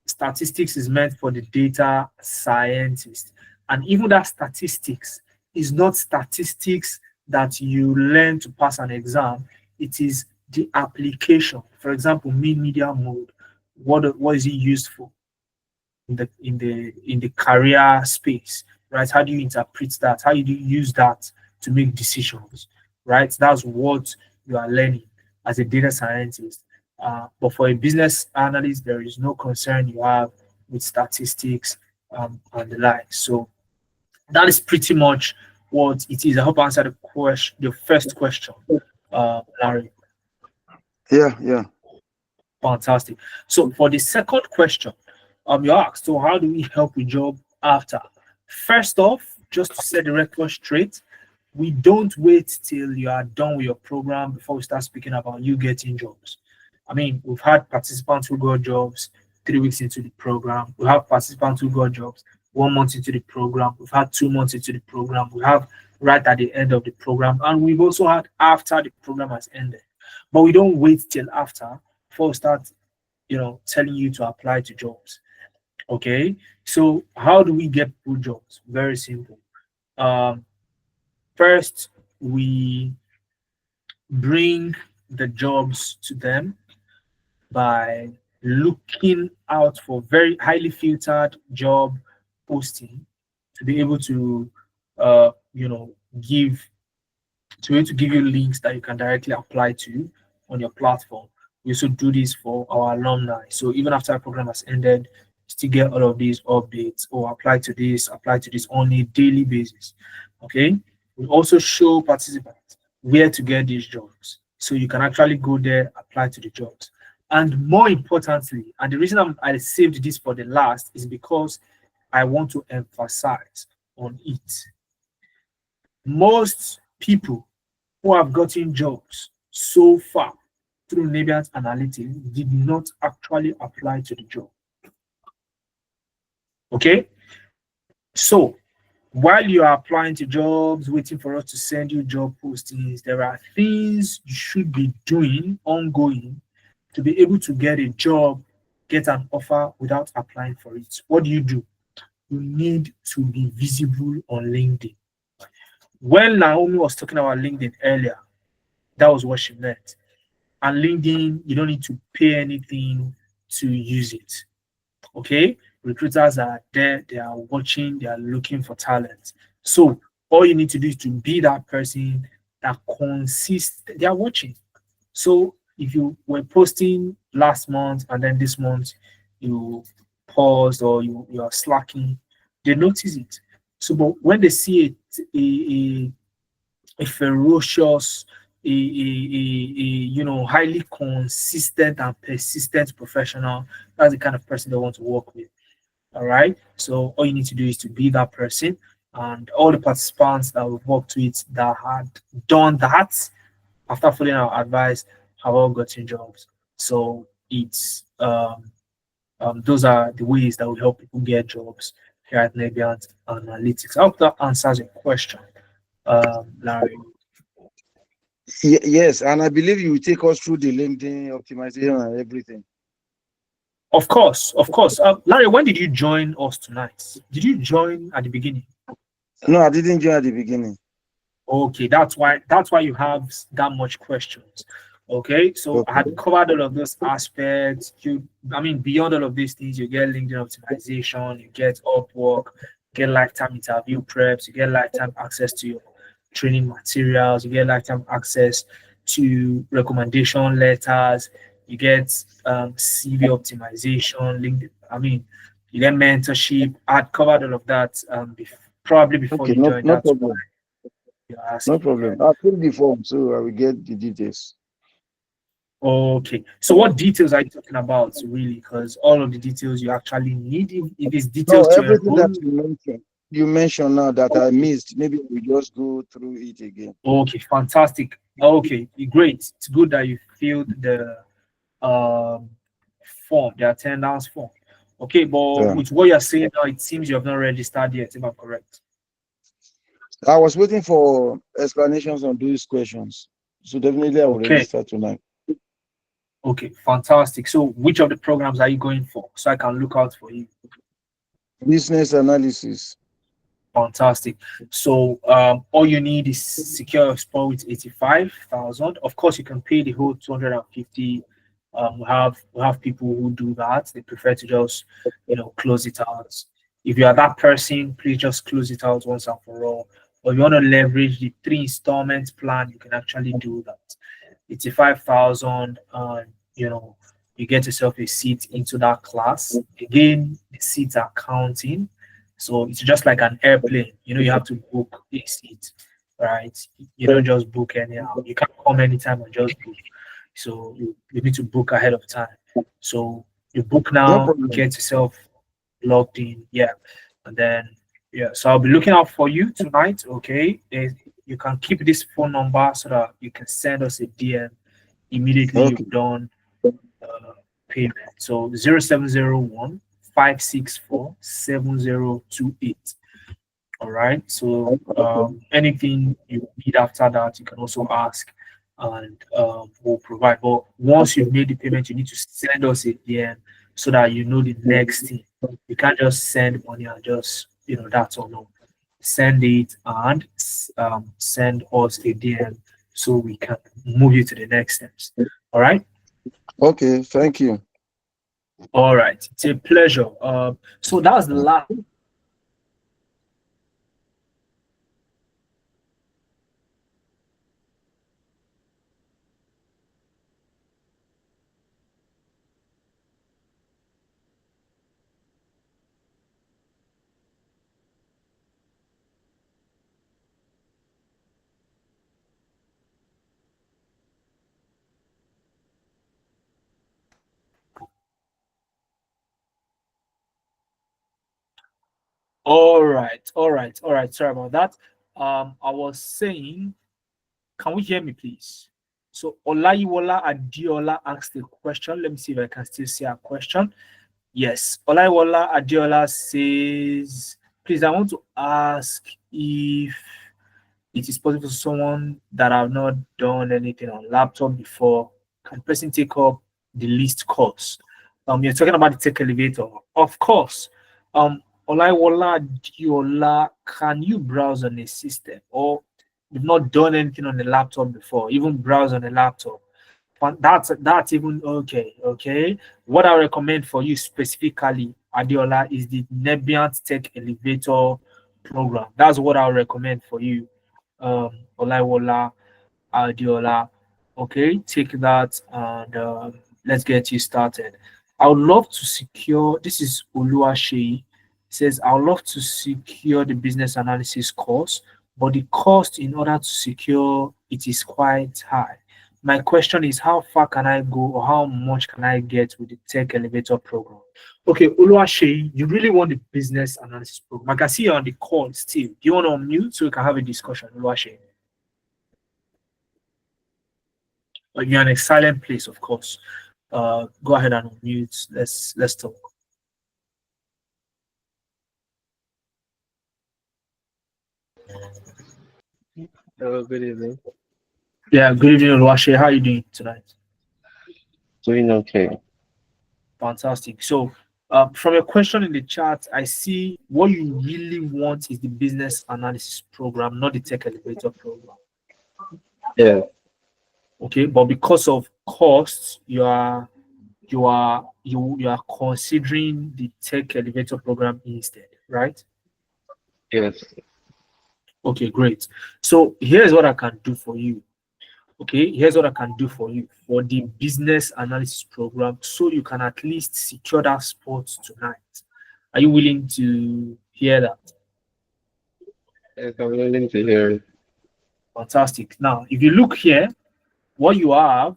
Statistics is meant for the data scientist, and even that statistics is not statistics that you learn to pass an exam. It is the application. For example, mean media mode. What is it used for in the career space, right? How do you interpret that? How do you use that to make decisions, right? That's what you are learning as a data scientist. But for a business analyst, there is no concern you have with statistics and the like. So that is pretty much what it is. I hope I answered the first question, Larry. Yeah. Fantastic. So for the second question, you asked, so how do we help with job after? First off, just to set the record straight, we don't wait till you are done with your program before we start speaking about you getting jobs. I mean, we've had participants who got jobs 3 weeks into the program. We have participants who got jobs 1 month into the program. We've had 2 months into the program. We have right at the end of the program. And we've also had after the program has ended. But we don't wait till after before we start, telling you to apply to jobs. Okay, so how do we get good jobs? Very simple. First, we bring the jobs to them by looking out for very highly filtered job posting to be able to, give you links that you can directly apply to on your platform. We also do this for our alumni. So even after our program has ended, still get all of these updates or apply to this on a daily basis. Okay. We also show participants where to get these jobs. So you can actually go there, apply to the jobs. And more importantly, and the reason I saved this for the last is because I want to emphasize on it. Most people who have gotten jobs so far through Nabians Analytics did not actually apply to the job. Okay? So while you are applying to jobs, waiting for us to send you job postings, there are things you should be doing ongoing to be able to get a job, get an offer without applying for it. What do? You need to be visible on LinkedIn. When Naomi was talking about LinkedIn earlier, that was what she meant. and LinkedIn, you don't need to pay anything to use it. Okay, recruiters are there, they are watching, they are looking for talent. So all you need to do is to be that person that consists, they are watching. So if you were posting last month and then this month you paused or you are slacking, they notice it. So but when they see a ferocious, highly consistent and persistent professional, that's the kind of person they want to work with. All right. So all you need to do is to be that person, and all the participants that we've worked with that had done that after following our advice have all gotten jobs. So it's those are the ways that we help people get jobs here at Nebiant Analytics. I hope that answers your question, Larry. Yes, and I believe you will take us through the LinkedIn optimization and everything. Of course. Larry, when did you join us tonight? Did you join at the beginning? No, I didn't join at the beginning. Okay, that's why you have that much questions. Okay, so Okay. I had covered all of those aspects. Beyond all of these things, you get LinkedIn optimization, you get Upwork, you get lifetime interview preps, you get lifetime access to your training materials, you get lifetime access to recommendation letters, you get CV optimization, LinkedIn. You get mentorship. I'd covered all of that probably before Okay, you joined. no That's problem. why you're asking. No problem. I'll fill the form so I will get the details. Okay, so what details are you talking about, really? Because all of the details you actually need, if it's details No, to everything enroll. that you mentioned now that I missed, maybe we just go through it again. Okay, fantastic. Okay, great. It's good that you filled the form, the attendance form. Okay, but Yeah. with what you're saying now, it seems you have not registered yet, if I'm correct. I was waiting for explanations on those questions. So definitely I will Okay. register tonight. Okay, fantastic. So which of the programs are you going for so I can look out for you? Business analysis. Fantastic. So all you need is secure your spot with 85,000. Of course, you can pay the whole 250. We have people who do that. They prefer to just close it out. If you are that person, please just close it out once and for all. Or if you want to leverage the 3 installment plan, you can actually do that. 85,000, you get yourself a seat into that class. Again, the seats are counting. So it's just like an airplane. You have to book a seat, right? You don't just book anyhow. You can't come anytime and just book. So you need to book ahead of time. So you book No now, problem. get yourself logged in. Yeah. And then, so I'll be looking out for you tonight. Okay. You can keep this phone number so that you can send us a DM immediately Okay. you've done payment. So 0701 564 7028. All right. So anything you need after that, you can also ask, and we'll provide. But once you've made the payment, you need to send us a DM so that you know the next thing. You can't just send money and just that's all. No, send it and send us a DM so we can move you to the next steps. All right. Okay, thank you. All right, it's a pleasure. So that was the last. All right. Sorry about that. I was saying, can we hear me, please? So Olayiwola Adiola asked a question. Let me see if I can still see a question. Yes, Olayiwola Adiola says, please, I want to ask if it is possible for someone that have not done anything on laptop before, can the person take up the least course? You're talking about the tech elevator. Of course. Olaiwola Diola, can you browse on a system, or you've not done anything on a laptop before, even browse on a laptop? That's even okay. Okay. What I recommend for you specifically, Adiola, is the Nebiant Tech Elevator program. That's what I'll recommend for you. Olaiwola, Adiola. Okay, take that and let's get you started. I would love to secure. This is Oluwaseyi. Says I would love to secure the business analysis course, but the cost in order to secure it is quite high. My question is, how far can I go, or how much can I get with the Tech Elevator program? Okay, Oluwaseyi, you really want the business analysis program? I can see you on the call still. Do you want to unmute so we can have a discussion, Oluwaseyi? You're in a silent place, of course. Go ahead and unmute. Let's talk. Hello, good evening. Yeah, good evening, Oluwaseyi. How are you doing tonight? Doing okay. Fantastic. So, from your question in the chat, I see what you really want is the business analysis program, not the Tech Elevator program. Yeah. Okay, but because of costs, you are considering the Tech Elevator program instead, right? Yes. Okay, great. So here's what I can do for you. Okay, here's what I can do for you for the business analysis program, so you can at least secure that spot tonight. Are you willing to hear that? Yes, I'm willing to hear it. Fantastic. Now, if you look here, what you have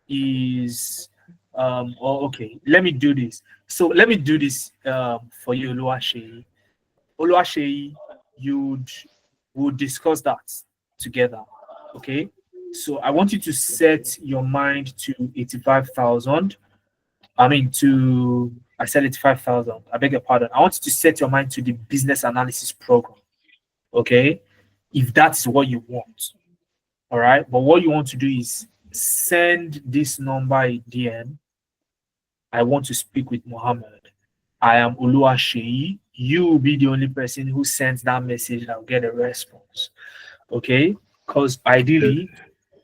is okay, let me do this. So let me do this for you, Oluwaseyi. Oluwaseyi, we'll discuss that together. Okay. So I want you to set your mind to 85,000. I said 85,000. I beg your pardon. I want you to set your mind to the business analysis program. Okay. If that's what you want. All right. But what you want to do is send this number a DM. I want to speak with Mohammed. I am Oluwaseyi. You will be the only person who sends that message that will get a response. Okay. Because ideally,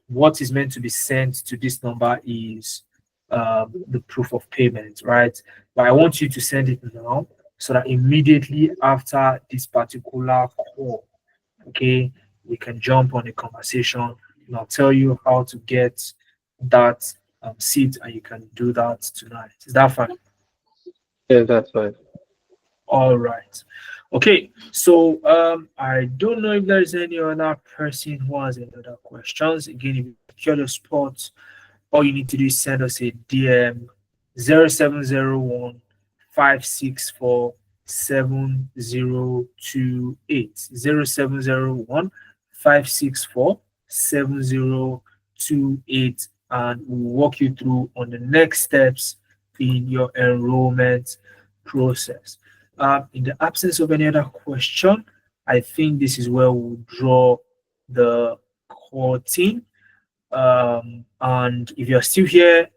what is meant to be sent to this number is the proof of payment, right? But I want you to send it now so that immediately after this particular call, okay, we can jump on a conversation and I'll tell you how to get that seat and you can do that tonight. Is that fine? Yeah, that's fine. All right. Okay, so I don't know if there's any other person who has any other questions. Again, if you secure the spot, all you need to do is send us a DM 0701 564 7028. 0701 564 7028, and we'll walk you through on the next steps in your enrollment process. In the absence of any other question, I think this is where we'll draw the curtain. And if you're still here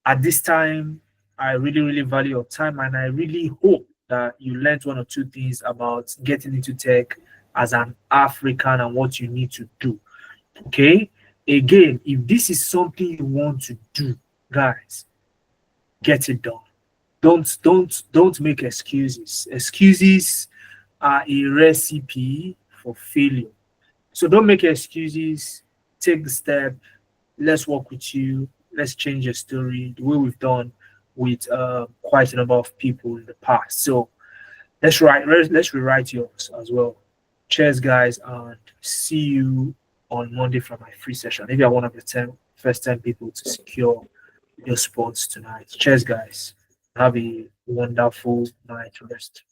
at this time, I really, really value your time, and I really hope that you learned one or two things about getting into tech as an African and what you need to do. Okay? Again, if this is something you want to do, guys, get it done. Don't make excuses. Excuses are a recipe for failure. So don't make excuses. Take the step. Let's work with you. Let's change your story the way we've done with quite a number of people in the past. So let's rewrite yours as well. Cheers, guys, and see you on Monday for my free session. Maybe I'm one of the first 10 people to secure your spots tonight. Cheers, guys. Have a wonderful night rest.